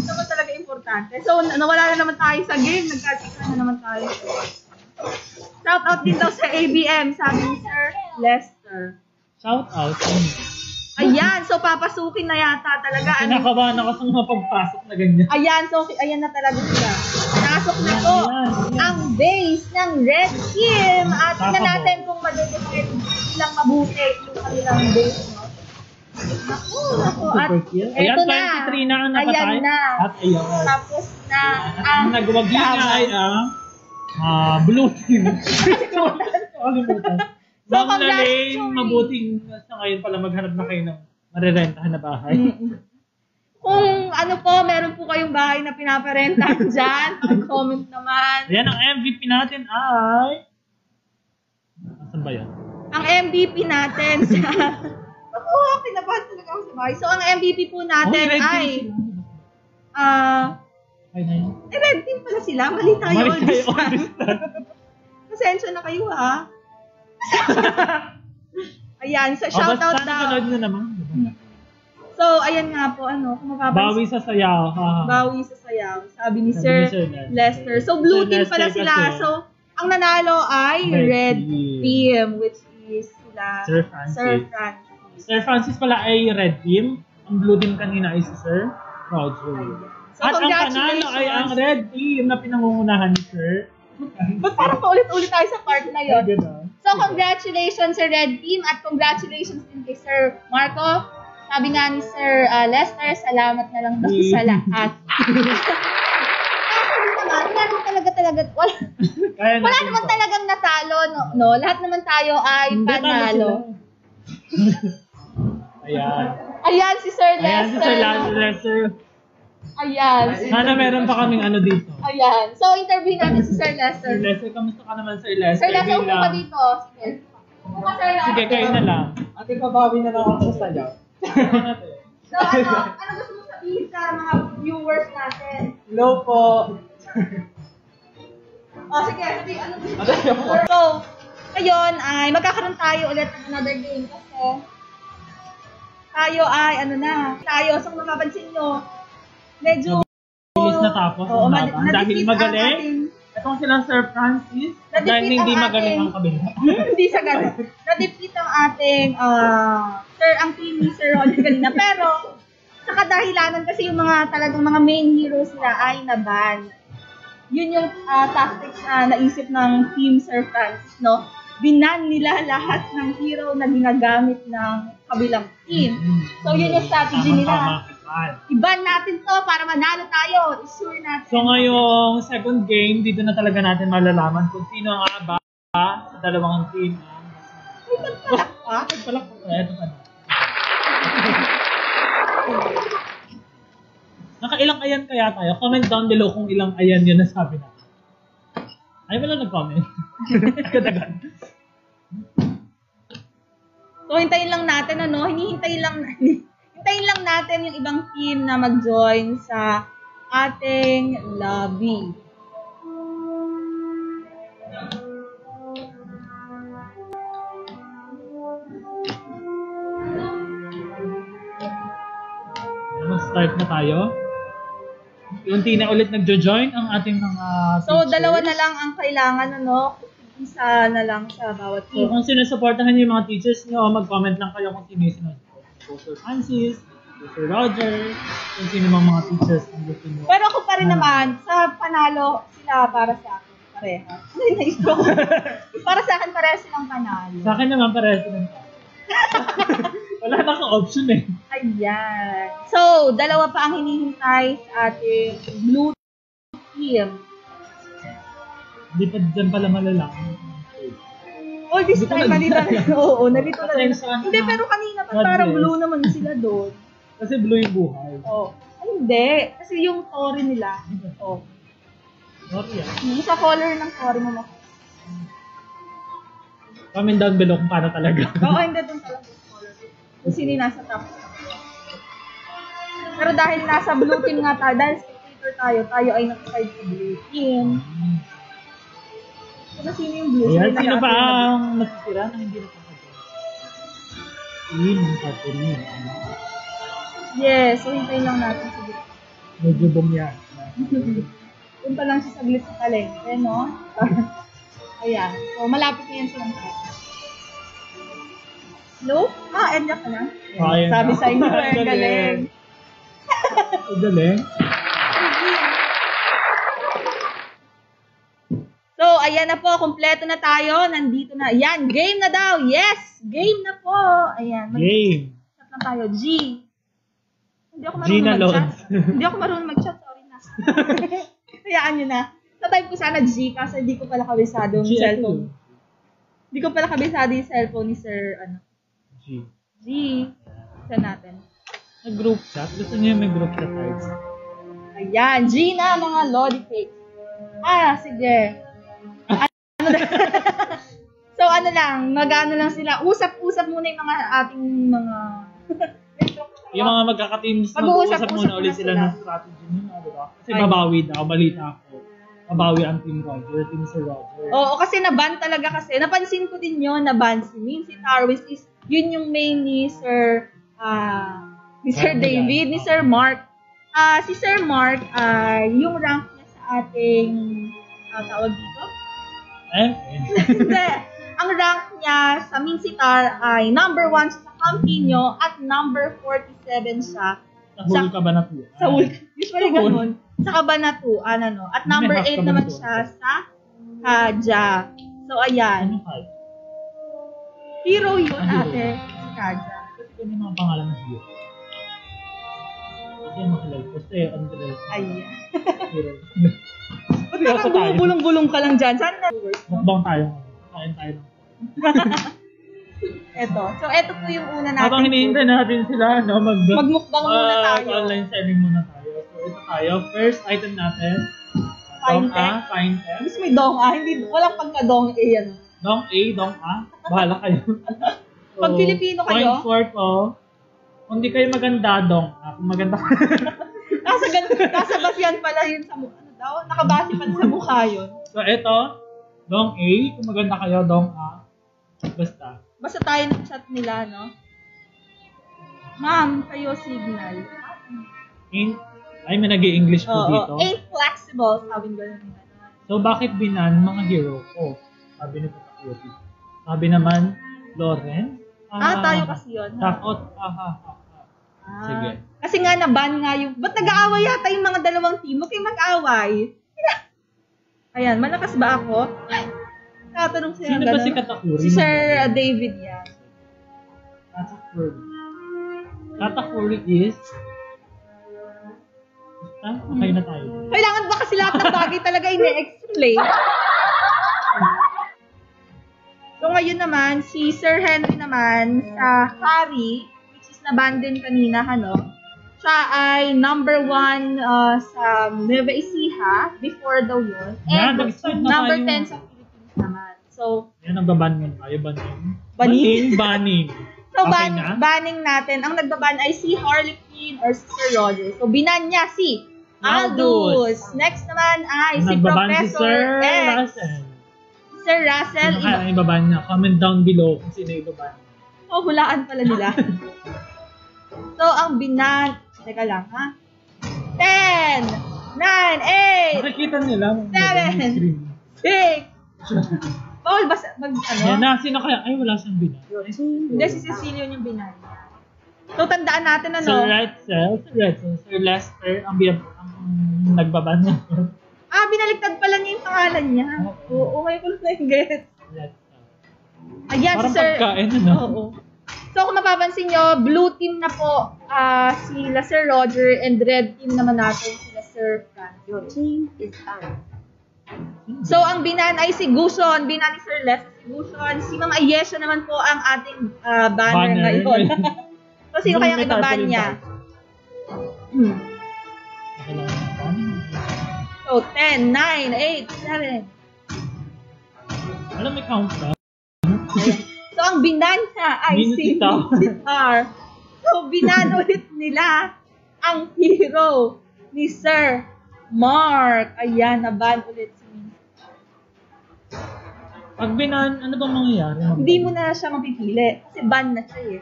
naman talaga importante. So, nawala na naman tayo sa game. Nagkasika na naman tayo. Shout out din daw sa ABM, sabi ni Sir Lester. Shout out. Ayan, so papasukin na yata talaga. Kinakabahan ako sa mga pagpasok na ganyan. Ayan, so ayan na talaga sila. Nasok na po ang base ng Red Team. At tingnan natin kung madedefend silang mabuti yung kanilang base. Naku. At Ayan, eto 23 na ang napatay. Ayan na. At ayun. Tapos na Ang nagwagi na ay ang blue team. So, Ma'am Lalaine, mabuting sa ngayon pala maghanap na kayo ng marirentahan na bahay. Kung meron po kayong bahay na pinaparentahan dyan, comment naman. Ayan, ang MVP natin ay... Asan ba yan? Ang MVP natin sa... Pinabahan talaga ako sa bahay. So, ang MVP po natin ay... Ay na yan. Red team pala sila. Mali tayo. Mali tayo, all this time. Pasensya na kayo, ha? Ayan, so shoutout daw. Panood na naman. So, ayan nga po, kung mapapansin. Bawi sa sayaw. Bawi sa sayaw. Sabi ni Sir Lester. So, blue team pala sila. So, ang nanalo ay Red Team, which is sila Sir Francis. Sir Francis pala ay Red Team. Ang blue team kanina ay si Sir Roger. So, at ang panalo ay ang Red Team na pinangungunahan ni Sir. Ba't parang paulit-ulit tayo sa part na yun? Ganda. So, congratulations sa Red Team at congratulations din kay Sir Marco. Sabi nga ni Sir Lester, salamat na lang daw sa lahat. Wala naman talagang natalo, no? Lahat naman tayo ay panalo. Ayan. Ayan si Sir Lester. Ayan si Sir Lester. Ayan. Sana meron pa kaming dito. Ayan. So, interview natin si Sir Lester. Sir Lester, kamusta ka naman, Sir Lester? Sir Lester, upo ka dito. Sige. Upo ka, Sir Lester. Sige, kayo na lang. Ate, pabawi na lang ako sa sayaw. So, ano gusto mo sabihin sa mga viewers natin? Hello po. Sige, ano gusto mo? So, ngayon ay magkakaroon tayo ulit ng another game kasi tayo ay, so kung mapapansin nyo, medyo Bilis na tapos ang laban. Dahil magaling. Itong silang Sir Francis. Dahil hindi magaling ang kabila. Hindi sa ganun. Na-defeat ang ating ang team ni Sir Roger kanina. Pero, sa kadahilanan kasi yung mga talagang mga main heroes nila ay naban. Yun yung tactics na naisip ng team Sir Francis, no? binan nila lahat ng hero na ginagamit ng kabilang team. So, yun yung strategy nila. Iban natin to para manalo tayo. Isure natin. So ngayong second game, dito na talaga natin malalaman kung sino ang aba sa dalawang team. Ito pa na. Nakailang ayan kaya tayo? Comment down below kung ilang ayan yun nasabi natin. Ay, wala nag-comment. Kadagan. So, hintayin lang natin, hintayin lang natin yung ibang team na mag-join sa ating lobby. Mag-start na tayo. Unti na ulit nagjo-join ang ating mga So, teachers. dalawa na lang ang kailangan, isa na lang sa bawat So, team. kung sinusuportahan niyo yung mga teachers niyo, mag-comment lang kayo kung sino yung sinusuportahan. Sir Francis, Sir Roger, kung sino mga teachers ang gusto niyo. Pero ako pa rin naman, sa panalo, sila para sa akin, pareha. Ano yung naisip ko? Para sa akin, pareha silang panalo. Sa akin naman, parehas din. Wala na akong option eh. Ayan. So, dalawa pa ang hinihintay sa ating blue team. Hindi pa dyan pala malalaman. Oh, this time, nalito na. Oo, nalito na rin. Pasensya na. Hindi, pero kanina pa God parang bless. blue naman sila doon. Kasi blue yung buhay. Oh. Ay, hindi. Kasi yung story nila. Oh. Sorry ah. Yung sa color ng story mo. Comment down below kung paano talaga. Oo, hindi doon talaga yung color. Kung sino yung nasa top. Pero dahil nasa blue team nga tayo, dahil spectator tayo ay naka-side sa blue team. Pero sino yung blue? Ayan, Sino sino yung pa naka-team na ang natitira na hindi nakapagod? Yun ang Catherine. Yes, so hintayin lang natin siguro. Medyo bumya. Punta lang siya saglit sa talente, no? Ayan. So, malapit na yan silang tayo. Hello? End na ka na? Ayan. Sabi sa inyo, galing. Galing. So, ayan na po. Kompleto na tayo. Nandito na. Ayan, game na daw. Yes! Game na po. Ayan. Game. Mag-chat na tayo. G. Hindi ako G na marunong load. mag-chat. Hindi ako marunong mag-chat. Sorry na. Hayaan nyo na. Sa-type ko sana G kasi hindi ko pala kabisado yung G, cellphone. Hindi ko pala kabisado yung cellphone ni Sir, G. G. Saan natin? Group chat? Gusto niyo may group chat tayo? Ayan. G na mga lodi cakes. Sige. So, lang. Mag-ano lang sila. Usap-usap muna yung mga ating mga... Yung mga magkaka-teams, Mag-uusap-usap mag-uusap muna ulit na sila sila. ng strategy nila, diba? Kasi Ay. babawi daw, balita ako. Babawi ang Team Roger, Team Sir Roger. Oo, kasi naban talaga kasi. Napansin ko din yun, naban si Min, si Tarwis is, yun yung main ni Sir, ni Sir David, ni Sir Mark. Si Sir Mark, yung rank niya sa ating, tawag dito? Hindi. Ang rank niya sa Minsitar ay number 1 siya sa Campino at number 47 siya Sa huli ka ba na po? sa usually ganun. Sa Kabanatuan, At number 8 naman siya sa Kaja. So, ayan. Ano ka? Hero yun, ate. Si Kaja. Kasi kung yung mga pangalan ng hero. Kasi makilala ko. Kasi Andres. Ayan. Hero. Ba't parang bulong-bulong ka lang dyan? Saan na work? Mukbang tayo. Kain tayo. Eto. So, eto po yung una natin. Habang hinihintay natin sila, Magmukbang muna tayo. Online selling muna tayo. So, ito tayo. First item natin. Fine Dong A, fine tech. Mas may dong hindi, walang pagka-dong A yan. Dong A, Dong A. Bahala kayo. So, Pag Pilipino kayo? Point 4 ko. Kung di kayo maganda, Dong A. Kung maganda Nasa basihan pala yun sa mukha. Ano daw? Nakabase pa sa mukha yun. So, ito. Dong A. Kung maganda kayo, Dong A. Basta. Basta tayo ng chat nila, no? Ma'am, kayo signal. Ay, may nag-i-English po dito. Ain't flexible, sabi nila. So, bakit binan mga hero ko? Sabi ni Patakuti. Sabi naman, Lauren. Tayo kasi yun. Takot. Sige. Kasi nga naban nga yung, ba't nag-aaway yata yung mga dalawang team? Huwag kayong mag-aaway. Ayan, malakas ba ako? Tatanong sa'yo. Sino ba si Katakuri? Si Sir David yan. Katakuri. Katakuri is... Okay na tayo. Kailangan ba kasi lahat ng bagay talaga ini-explain? So ngayon naman, si Sir Henry naman sa Harry, which is naban din kanina, siya ay number 1 sa Nueva Ecija, before daw yun. And number 10 sa Philippines naman. So, yan ang baban mo. Ayaw banning. Banning? So, Okay na? banning natin. Ang nagbaban ay si Harley Quinn or si Sir Roger. So, binan niya si Aldous. Next naman ay si Nagbaban si Professor Sir X. Russell. Sir Russell. Sino kaya ang ibaban niya? Comment down below kung sino ibaban. Oh, hulaan pala nila. So, ang binan... Teka lang, ha? 10, 9, 8, Nakikita nila. 7, 6. Bawal ba Yan na, sino kaya? Ay, wala siyang binan. Hindi, si Cecilio yung binan. So, tandaan natin, Sir Retzel, Sir Lester, ang nagbaban niya. Binaliktad pala niya yung pangalan niya. Oo, ngayon ko na yung get. Ayan, Parang si Sir... pagkain, Oo. So, kung mapapansin nyo, blue team na po sila Sir Roger and red team naman natin sila Sir Frank. Your team is out. So, ang binan ay si Gushon. Binan ni Sir Les, si Gushon. Si Ma'am Ayesha naman po ang ating banner ngayon. So, sino kaya ang ibaban niya? So, 10, 9, 8, 7. Alam, may countdown. So, ang binan niya ay si Minotaur. So, binan ulit nila ang hero ni Sir Mark. Ayan, naban ulit si Minotaur. Pag binan, ano bang mangyayari? Hindi mo na siya mapipili. Kasi ban na siya eh.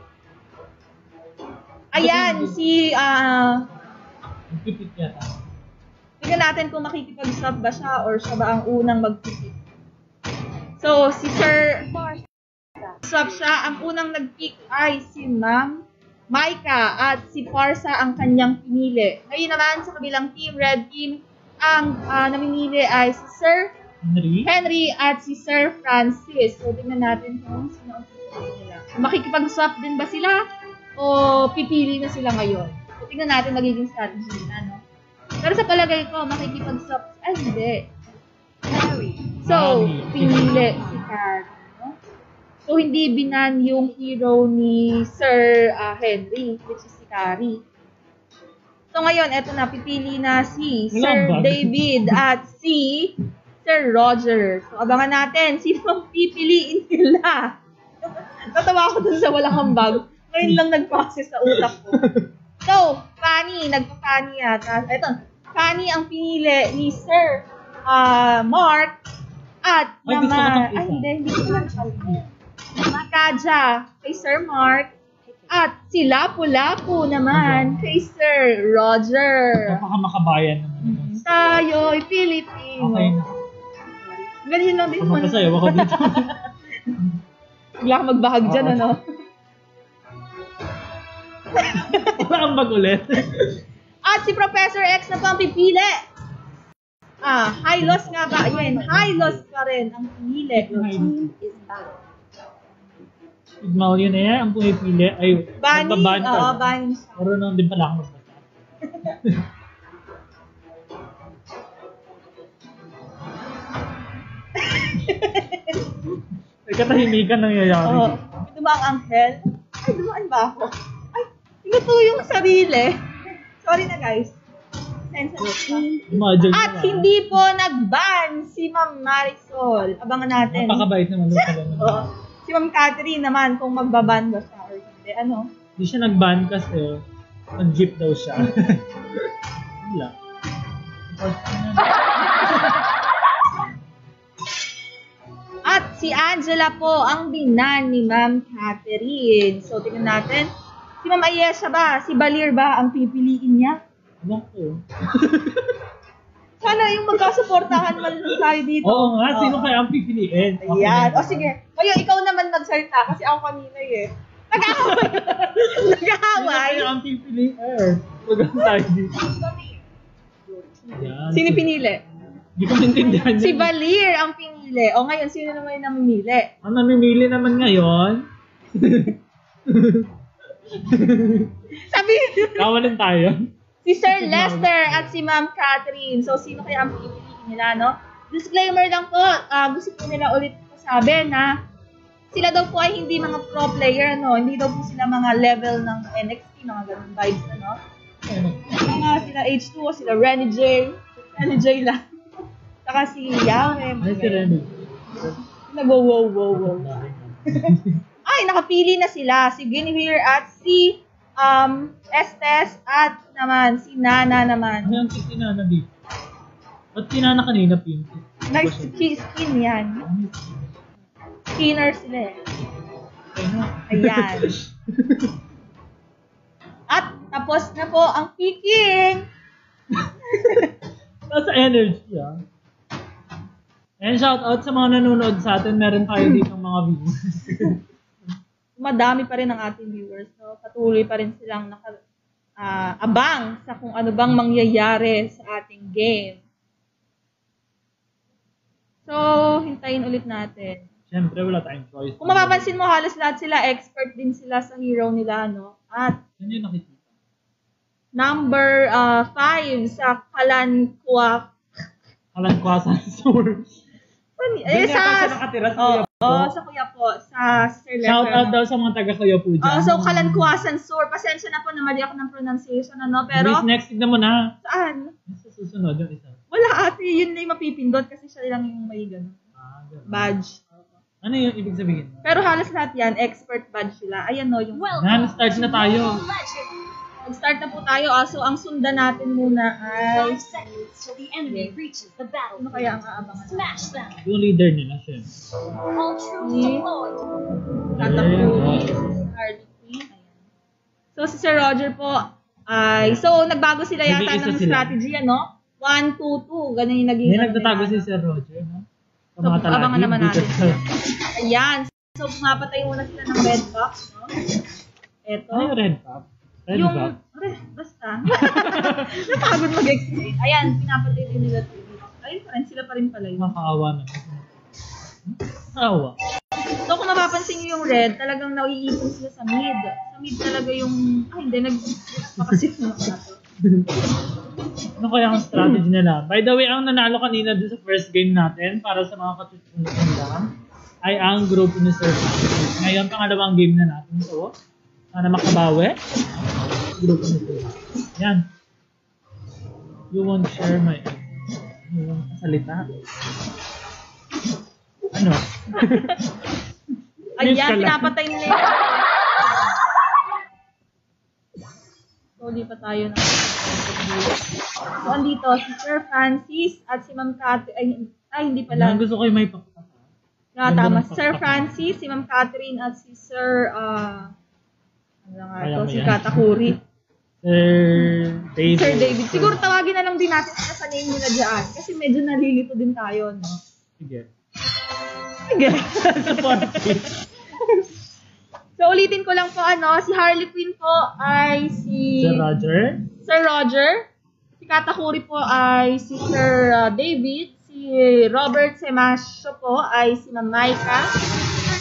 Ayan, si... Pipit yata. tingnan natin kung makikipag-swap ba siya or siya ba ang unang mag-pick. So, si Sir swap siya. Ang unang nag-pick ay si Ma'am Maika at si Parsa ang kanyang pinili. Ngayon naman sa kabilang team, red team, ang namimili ay si Sir Henry at si Sir Francis. So, tingnan natin kung sino ang pipili nila. Makikipag-swap din ba sila o pipili na sila ngayon? So, tingnan natin magiging strategy nila, no? Pero sa palagay ko, makikipag-swap. Ay, hindi. So, pinili si Carrie, no? So, hindi binan yung hero ni Sir Henry, which is si Carrie. So, ngayon, eto na, pipili na si Sir David at si Sir Roger. So, abangan natin, sino ang pipiliin nila? Natawa ako dun sa walang hambag. Ngayon lang nag-process sa utak ko. So, Fanny, nagpa-Fanny yata. Eto, Fanny ang pinili ni Sir Mark at naman, ay hindi ko lang siya. Makaja kay Sir Mark at si Lapu-Lapu naman kay Sir Roger. Napaka-makabayan naman. Tayo'y Pilipino. Okay na. Ganyan lang din mo. Mapasayaw ako dito. Bigla ka magbahag dyan, ano? Wala kang mag-ulit. At si Professor X na pang pipili. High loss nga ba? Ayan, high loss pa rin ang pinili. Igmal yun eh, ang pumipili ay Banning, banning siya. Pero noon din pala ako magbasa. May katahimikan nangyayari. Dumaang anghel. Ay, dumaan ba ako? Ay, inuto yung sarili. Sorry na guys. At hindi po nag-ban si Ma'am Marisol. Abangan natin. Napakabait naman doon pala. Si Ma'am Catherine naman kung magbaban ba siya or hindi. Ano? Hindi siya nag-ban kasi mag-jeep daw siya. Wala. At si Angela po ang binan ni Ma'am Catherine. So, tingnan natin. Si Ma'am Ayesha ba? Si Balir ba ang pipiliin niya? Ako. Sana yung magkasuportahan man lang tayo dito. Oo nga, sino kaya ang pipiliin? Ayan. O sige. Ngayon, ikaw naman magsalita kasi ako kanina eh. Nag-aaway. Nag-aaway. Sino kaya ang pipiliin? Maganda tayo dito. Ayan. Sino pinili? Hindi ko maintindihan Si Balir ang pinili. namimili. O ngayon, sino naman yung namimili? Ang namimili naman ngayon, Sabi, kawalan tayo. si Sir Lester at si Ma'am Catherine. So, sino kaya ang pipiliin nila, no? Disclaimer lang po, gusto po nila ulit sabi na sila daw po ay hindi mga pro player, no? Hindi daw po sila mga level ng NXT, mga ganun vibes, no? Mga sila H2, sila Renny J lang. Saka si Yahweh. Ay, si Renny. Nag-wow. Ay, nakapili na sila. Si Guinevere at si Estes at naman si Nana naman. Ano yung si Nana dito? At si Nana kanina, pink. Nice skin yan. Skinner sila eh. Ayan. At tapos na po ang picking. Nasa energy, ah. And shout out sa mga nanonood sa atin. Meron tayo dito mga viewers. Madami pa rin ang ating viewers. No? Patuloy pa rin silang abang sa kung ano bang mangyayari sa ating game. So, hintayin ulit natin. Siyempre, wala tayong choice. Kung mapapansin mo, halos lahat sila, expert din sila sa hero nila, no? At Yan yung nakikita. number 5 sa Kalankuasan source. Eh, Ganyan pa siya nakatira sa Kuya Po. sa Kuya Po, sa Sir Lester. Shout out daw sa mga taga Kuya Po dyan. So, Kalankuasan Sur. Pasensya na po na mali ako ng pronunciation, ano? Pero, Miss, next tignan mo na. saan? Sa susunod yung isa. Wala ate, yun na yung mapipindot kasi siya lang yung may ganun. Ganun. Badge. Ano yung ibig sabihin? Pero halos lahat yan, expert badge sila. Ayan no, yung... Yan, start na tayo. Mag-start na po tayo. So, ang sundan natin muna ay... 5 seconds till the enemy reaches the Ano battlefield. kaya ang aabangan? Smash them. Yung leader nila, siya. All troops deployed. Tatakuri, Harley Quinn. Ayan. So, si Sir Roger po ay... So, nagbago sila yata Nag-iisa ng sila. strategy, ano? 1, 2, 2. Ganun yung naging... May nagtatago si Sir Roger, no? Sa So, mga talagib, abangan naman dito natin. sa- Ayan. So, pumapatay muna sila ng red box, no? Ito. Ano yung red pop? Red Yung, pop? basta. Napagod mag-explain. Ayan, pinapatay din nila ito. Ayun pa rin, sila pa rin pala yun. Makakaawa na. Awa. So, kung mapapansin nyo yung red, talagang naiipon sila sa mid. Sa mid talaga yung, hindi, makasip na ako. Ano kaya ang strategy nila? By the way, ang nanalo kanina dun sa first game natin, para sa mga katutunan lang, ay ang grupo ni Sir Francis. Ngayon, pangalawang game na natin. So, sana makabawi. Grupo ni Sir Francis. Yan. You won't share my... Yung salita. Ano? Ayan, pinapatay nila yung So, di pa tayo na. So, andito, si Sir Francis at si Ma'am Catherine. Ay, hindi pala. Ang gusto ko yung may pakita. Tama. Sir Francis, si Ma'am Catherine at si Sir, ano nga ito, si Ayan. Katakuri. Sir David. Sir David. Siguro tawagin na lang din natin sila sa name nila dyan. Kasi medyo nalilito din tayo, no? Sige. Sige. Support. So, ulitin ko lang po, si Harley Quinn po ay si Sir Roger. Sir Roger. Si Katakuri po ay si Sir David. Si Robert Semasio po ay si Ma'am Maika.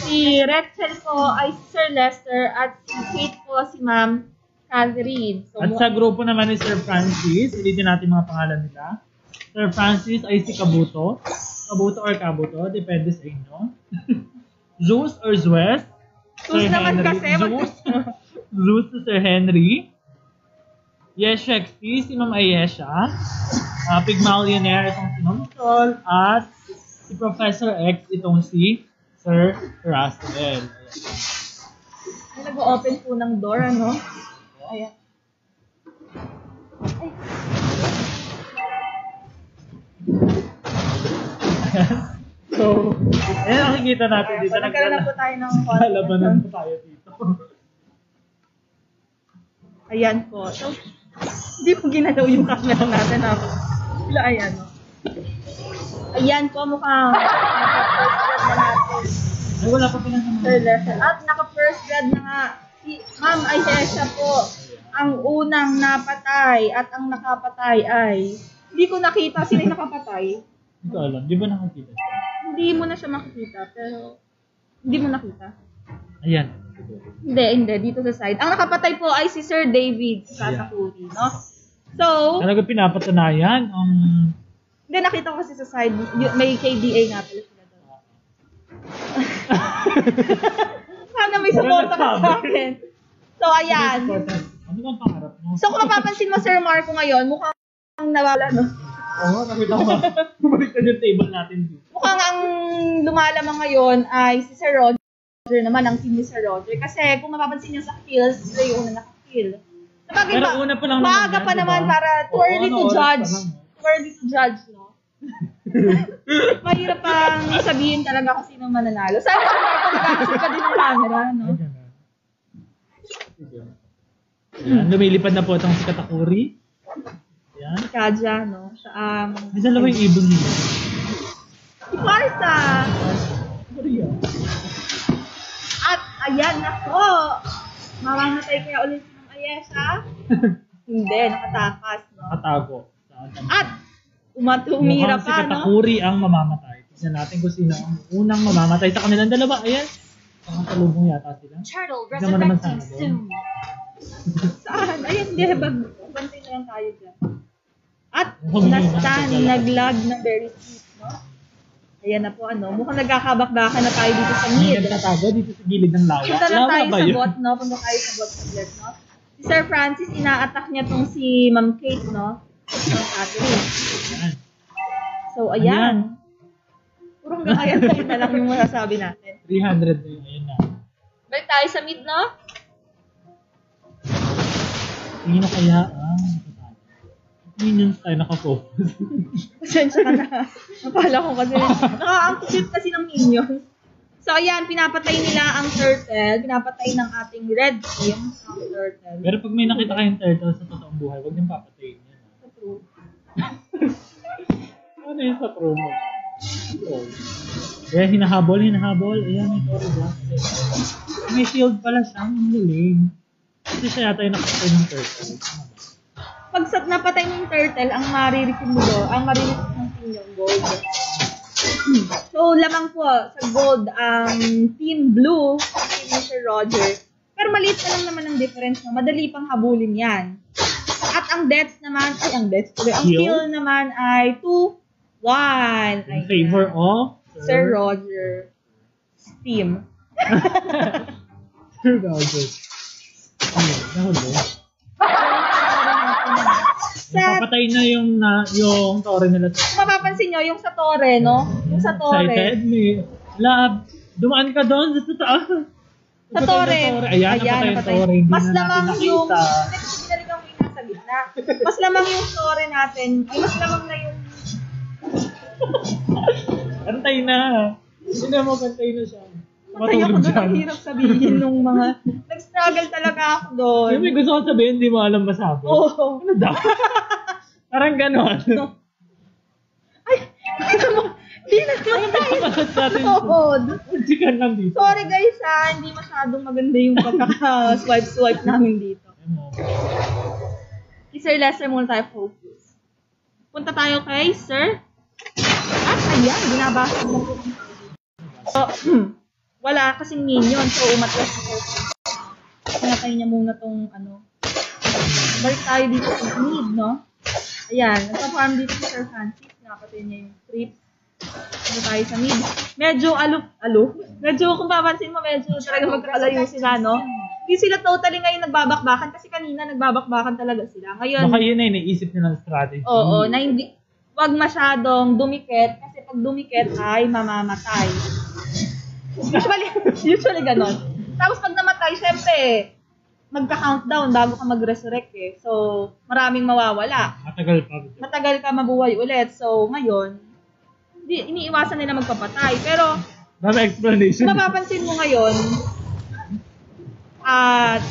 Si Rachel po ay si Sir Lester. At si Kate po si Ma'am Catherine. So, At sa grupo naman ni Sir Francis, ulitin natin mga pangalan nila. Sir Francis ay si Kabuto. Kabuto or Kabuto, depende sa inyo. Zeus or Zwes. Zeus naman kasi. Zeus to Sir Henry. Yeshexy, si Ma'am Ayesha. Pygmalionaire, itong si Ma'am Sol. At si Professor X, itong si Sir Russell. Ay, nag-open po ng door, ano? Ayan. Ay. So, nakikita natin dito. So, nagkaroon na po tayo ng Lalabanan po tayo dito. Ayan po. So, hindi po ginalaw yung camera natin. Wala, ayan. No? Ayan po, mukhang naka-first grad na natin. Ay, wala pa pinasama. Sir Lester. At naka-first grad na nga si Ma'am Ayesha po. Ang unang napatay at ang nakapatay ay... Hindi ko nakita sino yung nakapatay. Hindi ko alam. Di ba nakakita siya? Hindi mo na siya makikita, pero hindi mo nakita. Ayan. Hindi. Dito sa side. Ang nakapatay po ay si Sir David Katakuri, no? So, Talaga pinapatunayan ang... hindi, nakita ko kasi sa side, may KDA nga pala sila doon. Sana may support ka sa akin. So, ayan. Ano bang pangarap mo? So, kung mapapansin mo, Sir Marco ngayon, mukhang nawala, no? Oo, nakita ko ba? Bumalik na yung table natin dito. Mukhang ang lumalamang ngayon ay si Sir Roger naman, ang team ni Sir Roger. Kasi kung mapapansin niyo sa kills, sila yung una naka-kill. Sabagay Pero ba, una pa lang maaga pa naman diba? para too early to judge. Too early to judge, no? Mahirap pang sabihin talaga kung sino mananalo. Sana Sir Marco, magkakasip ka din ng camera, no? Ayan, lumilipad na po itong si Katakuri. Ayan. Si Kaja, no? Siya May dalawa yung ibon nila. si Parsa. At ayan na po. Mamamatay kaya ulit ng Ayesha? Hindi, nakatakas, no? Nakatago. At umira Mukhang si pa, no? Katakuri ang mamamatay. Tignan natin kung sino ang unang mamamatay sa kanilang dalawa. Ayan. Pangasalubong yata sila. Turtle Tignan mo naman resurrecting sana soon. Saan? Ayan, hindi. Bantay na lang tayo dyan. At Mukhang nastan, naglag na very sweet, no? Ayan na po, ano. Mukhang nagkakabakbakan na tayo dito sa Hindi mid. nagtatago dito sa gilid ng lawa. Punta lang tayo ba sa yun? bot, no? Punta tayo sa bot saglit, no? Si Sir Francis, ina-attack niya tong si Ma'am Kate, no? Ma'am Catherine. Ayan. So, ayan. Purong ayan na lang yung masasabi natin. 300 na yun. Ayan na. Balik tayo sa mid, no? Hindi na kaya ang minions tayo nakafocus. Pasensya ka na. Napala ko kasi. Nakaka-cute kasi ng minions. So, ayan, pinapatay nila ang turtle. Pinapatay ng ating red team ang turtle. Pero pag may nakita kayong turtle sa totoong buhay, huwag niyong papatayin yan. Sa true. Ano yun sa promo? Oh. Kaya hinahabol. Ayan, may Toro Black. May shield pala siya. Ang galing. Kasi siya yata yung nakapatay ng turtle. Pag napatay mo yung turtle, ang marireceive mo doon, ang marireceive ng team yung gold. So, lamang po sa gold ang team blue, team Mr. Roger. Pero maliit pa lang naman ang difference, no? Madali pang habulin yan. At ang deaths naman, ang kill naman ay 2-1. In favor of Sir Roger team. Sir Roger. Ayun, nahuli. Papatay na yung tore nila. Kung mapapansin nyo, yung sa Torre, no? Yung sa Torre. Excited me. Lab, dumaan ka doon sa taas. Sa Torre. Ayan, napatay yung Torre. Hindi Mas na lamang natin yung... nakita. Pinaligaw mo yung nasa gitna. Mas lamang yung Torre natin. Ay, mas lamang na yung... Kantay na. Hindi mo, kantay na siya. Matay ako doon. Ang hirap sabihin nung mga... Nag-struggle talaga ako doon. Yung may gusto ko sabihin, hindi mo alam masabi. Oo. Ano daw? Parang gano'n. Ay, ano mo? Hindi na naman tayo. Dapat natin. Oo. Chicken lang dito. Sorry guys ha, hindi masyadong maganda yung pagkaka-swipe namin dito. Kay Sir Lester muna tayo focus. Punta tayo kay Sir. At ayan, binabasa mo po. So, wala kasing minion. So, umatlas na Sir. Pinatay niya muna tong ano. Balik tayo dito sa mid, no? Ayan, nagpa-farm dito si Sir Francis. Nakapatay niya yung trips. Ano tayo sa mid. Medyo Medyo kung papansin mo, medyo talaga magkakalayo sila, no? Hindi sila totally ngayon nagbabakbakan kasi kanina nagbabakbakan talaga sila. Ngayon, Baka yun na iniisip nila ng strategy. oo, na hindi, wag masyadong dumikit kasi pag dumikit ay mamamatay. Usually ganon. Tapos pag namatay, syempre, magka-countdown bago ka mag-resurrect eh. So, maraming mawawala. Matagal ka mabuhay ulit. So, ngayon, iniiwasan nila magpapatay. Pero, dami explanation. kung mapapansin mo ngayon,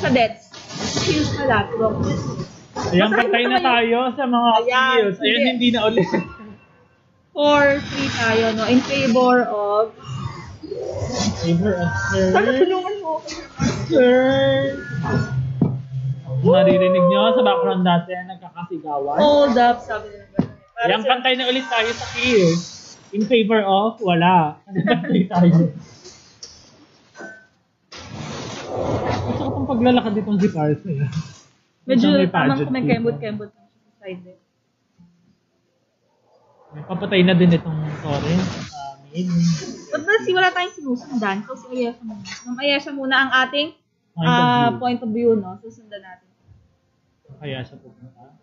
sa deaths, kills pala. Ayan, patay na tayo sa mga Ayan, kills. Ayan, hindi na ulit. 4-3 tayo, no? In favor of... Sana tulungan mo. Sir! Maririnig nyo sa background natin, nagkakasigawan. Hold up, sabi nila. Ayan, pantay na ulit tayo sa kills. In favor of, wala. Tayo. Gusto ko itong paglalakad ditong si Carson. Medyo May tamang pageant kumikembot-kembot lang siya sa side eh. Papatay na din itong Torrent. Main. But wala tayong sinusundan. So si Ayesha muna. Ma'am Ayesha muna ang ating point of view, no? Susundan natin. Kaya siya pupunta.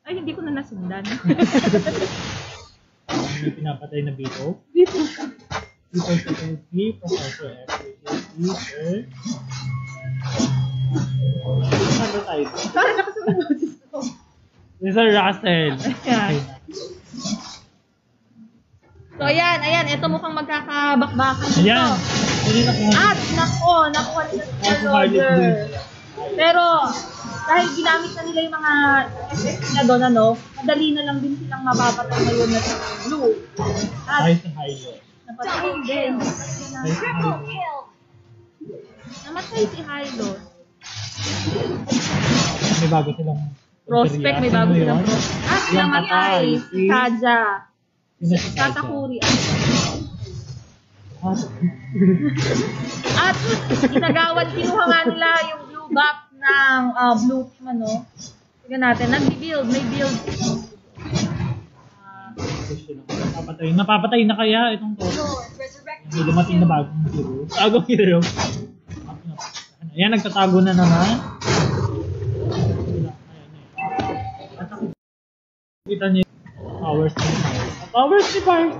Ay, hindi ko na nasundan. May pinapatay na Beetle. Dito. Beetle Security, Professor F.A.T. Sir. Ano tayo? Parang nakasunod mo dito. Mr. Russell. Ayan. So, ayan. Ito mukhang magkakabakbakan dito. Ayan. At, nakuha nila si Sir Roger. Pero, dahil ginamit na nila yung mga effects na doon, madali na lang din silang mapapatay ngayon na sa blue. At, Ay, sa Hilo. napatay din. Triple kill. Namatay si Hylos. May bago silang Prospect, may bago silang prospect. At, namatay si Kaja. Katakuri. At, kinuha nga nila yung blue buff ng blue team, Tignan natin, may build. Napapatay na kaya itong Torrent. Resurrected. May dumating na bagong hero. Bagong hero. Ayan, nagtatago na naman. Kita niyo yung powers ni Fire. Powers ni Fire!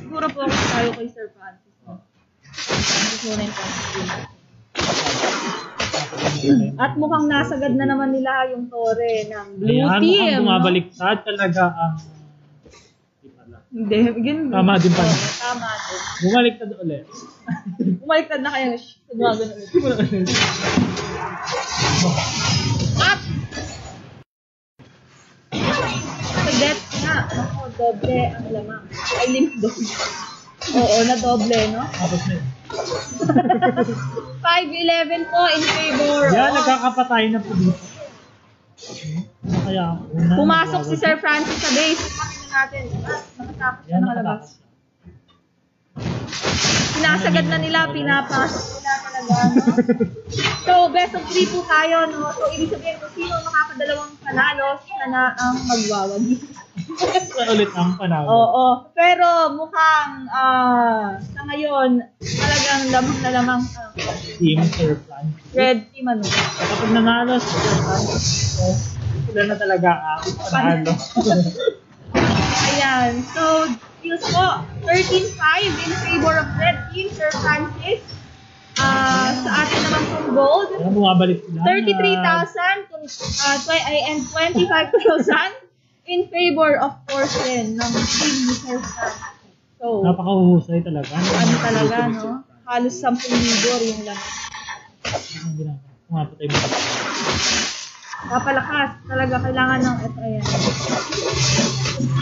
Siguro po ako tayo kay Sir Francis. Gusto na yung Francis. At mukhang nasagad na naman nila yung tore ng blue Ayan, team. mukhang bumabaliktad talaga ang... Hindi, ganun. Tama din pala. Tama din. Bumaliktad ulit. Bumaliktad na kayo. Gumagano ulit. At! Sa death nga, ako, doble ang lamang. Ay, limp doble. Oo, na doble, no? Tapos na yun. 5-11 po in favor. Yan, nagkakapatay na po dito. Kaya, Pumasok si Sir Francis sa base. Pakinggan natin. Nakatapos siya Yan, nakalabas. nakatapos. Sinasagad na nila, pinapasok nila talaga, no? So, best of 3 po tayo, no? So, ibig sabihin kung sino makakadalawang panalo, siya na ang magwawagi. Ulit ang panalo. Oo. Pero mukhang, sa ngayon, talagang lamang na lamang Team Sir Francis. red team, ano? Kapag nanalo si Sir Francis, sila na talaga ang panalo. Ayan. So, feels po, 13-5 in favor of red team, Sir Francis. Sa atin naman pong gold, Kaya bumabalik sila. 33,000 and 25,000 in favor of Porcelain ng team ni Sir Francis. So, Napakahusay talaga. ano talaga, no? Halos 10,000 yung lang. Ang ginagawa. Pumapatay mo. Napalakas. Talaga, kailangan ng ayan.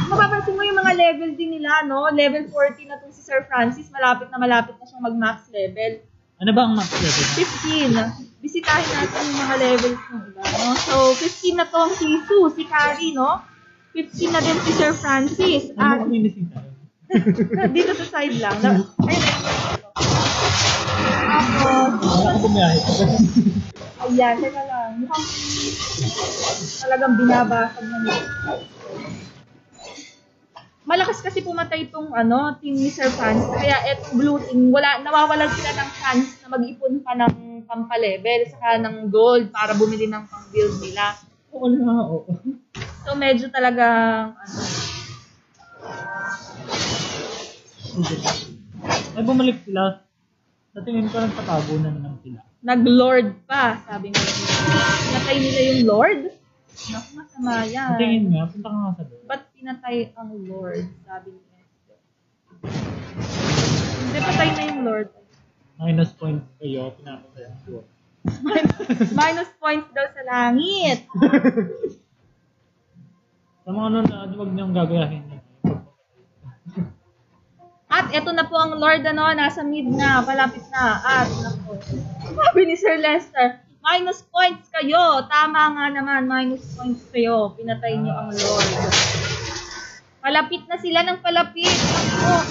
Mapapansin mo yung mga level din nila, no? Level 40 na itong si Sir Francis. Malapit na siyang mag-max level. Ano ba ang max level? 15. Bisitahin natin yung mga levels ng iba, no? So, 15 na tong si Sue, si Carrie, no? 15 na din si Sir Francis. Ano At mo kami nisita? dito sa side lang. Ayun. Tapos, Wala ko bumiyahe. ayan, teka lang. Mukhang talagang binabasag na nila. Malakas kasi pumatay itong team ni Sir Francis. Kaya etong blue team, nawawalan sila ng chance na mag-ipon pa ng pampalevel saka ng gold para bumili ng pang-build nila. Oo na, oo. So medyo talagang Ay, bumalik sila. Sa tingin ko nagtatago na naman sila. nag-lord pa, sabi nila. Pinatay nila yung lord? Naku, masama yan. Sa tingin nga, punta ka nga sa doon. Ba't pinatay ang lord? Sabi ni Esther. Hindi, patay na yung lord. Minus point kayo, pinapatay ang doon. Minus points daw sa langit. Sa mga nanonood, huwag niyong gagayahin niyo. At eto na po ang Lord, nasa mid na, palapit na. At, naku, sabi ni Sir Lester, minus points kayo. Tama nga naman, minus points kayo. Pinatay niyo ang Lord. Palapit na sila ng palapit.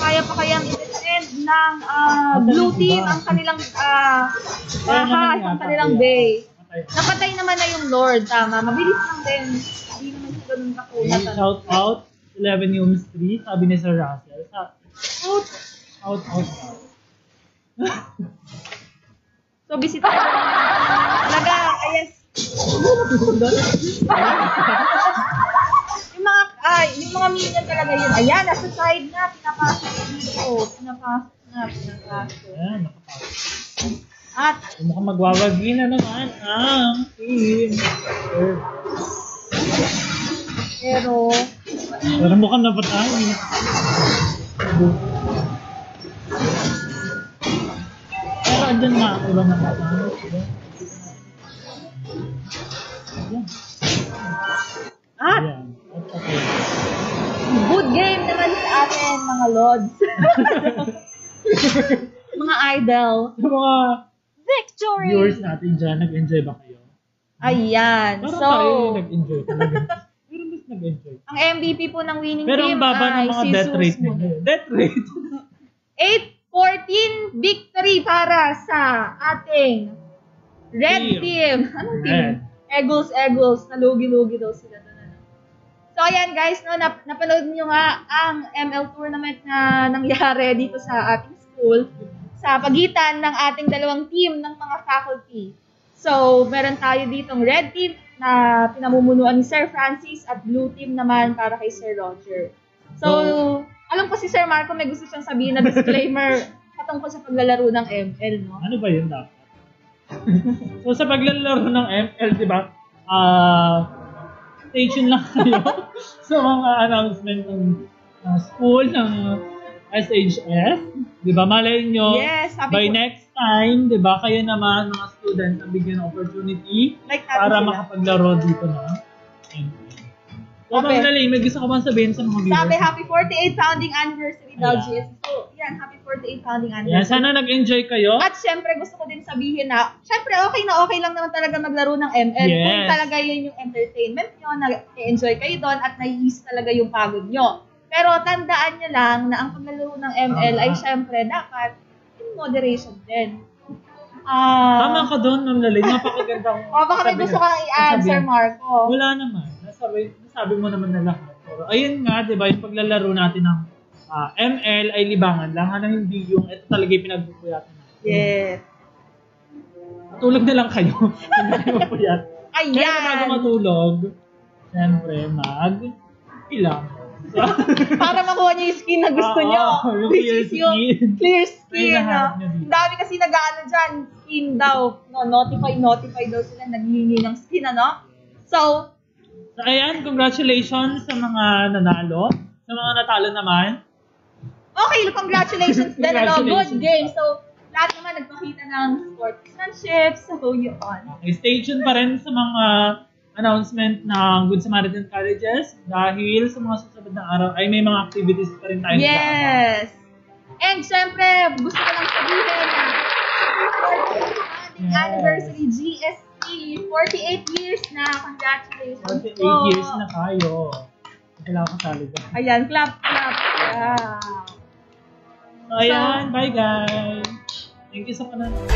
Kaya pa kayang i-defend ng blue team ang kanilang bahay, ang kanilang base. Napatay naman na yung Lord, tama. Mabilis lang din. Hindi naman siya ganun kakunat. Shout out 11 Humes 3, sabi ni Sir Russell. Out. So, bisita ko. Talaga, ayes. yung mga minion talaga yun. Ayan, nasa side na. Pinapasok dito. Pinapasok na. Ayan, nakapasok. At, Mukhang magwawagi na naman ang team. pero mukhang napatay. Pero andyan na ang iba na patay. At, Ayan. Okay. good game naman sa atin, mga lords. Mga idol. Yung mga Victory! viewers natin dyan, nag-enjoy ba kayo? Ayan. Parang So, tayo yung nag-enjoy talaga. Pero mas nag-enjoy. ang MVP po ng winning Pero team ang baba ng ay mga si death rate Susmo. nila. Death rate? 8-14 victory para sa ating red team. Anong team? Eagles. Nalugi-lugi daw sila doon. So, ayan guys, no, napanood nyo nga ang ML tournament na nangyari dito sa ating school sa pagitan ng ating dalawang team ng mga faculty. So, meron tayo ditong red team na pinamumunuan ni Sir Francis at blue team naman para kay Sir Roger. So, alam ko si Sir Marco may gusto siyang sabihin na disclaimer patungkol sa paglalaro ng ML, no? Ano ba yun dapat? So, sa paglalaro ng ML, di ba? Stay tuned lang kayo sa mga announcement ng school, ng SHS. Di ba? Malay nyo, Yes, sabi by ko- next time, di ba, kayo naman, mga students, ang bigyan ng opportunity Like natin para sila. makapaglaro dito na. So, Okay. Ma'am Lali, may gusto ko bang sabihin sa mga viewers? Sabi, happy 48th founding anniversary daw, Ayan. GS. So, yan, happy 48th founding Yan, anniversary. sana nag-enjoy kayo. At syempre, gusto ko din sabihin na, syempre, okay lang naman talaga maglaro ng ML. Yes. Kung talaga yun yung entertainment nyo, nag-enjoy kayo doon at nai-ease talaga yung pagod nyo. Pero tandaan nyo lang na ang paglalaro ng ML ay syempre dapat in moderation din. Tama ka doon, Ma'am Lali. Napakaganda kong Baka may gusto kang i-add, Sir Marco. Wala naman. Nasabi mo naman na lahat. Pero ayun nga, di ba, yung paglalaro natin ng ML ay libangan lang. Hindi yung ito talaga yung pinagpupuyatan natin. Yes. Matulog na lang kayo. Hindi kayo mapuyat. Kaya bago Ayan! matulog, siyempre, ilang. Para makuha niyo yung skin na gusto Oo, nyo. yung Which clear is yung skin. clear Ay, skin. nahanap No? niyo dito. Ang dami kasi nag-ano dyan, skin daw. No, notify daw sila, naghihingi ng skin, ano? So, So, ayan, congratulations sa mga nanalo. Sa mga natalo naman. okay, congratulations din, ano? Congratulations. Good game. So, lahat naman nagpakita ng sportsmanship. So, yun. Okay, stay tuned pa rin sa mga announcement ng Good Samaritan Colleges dahil sa mga susunod na araw ay may mga activities pa rin tayo. Yes! And syempre, gusto ko lang sabihin na Yes. anniversary GST, 48 years na. Congratulations 48 years na tayo. Kailangan ko sali dyan. Ayan, clap. Yeah. So, ayan, bye guys. Thank you sa panonood.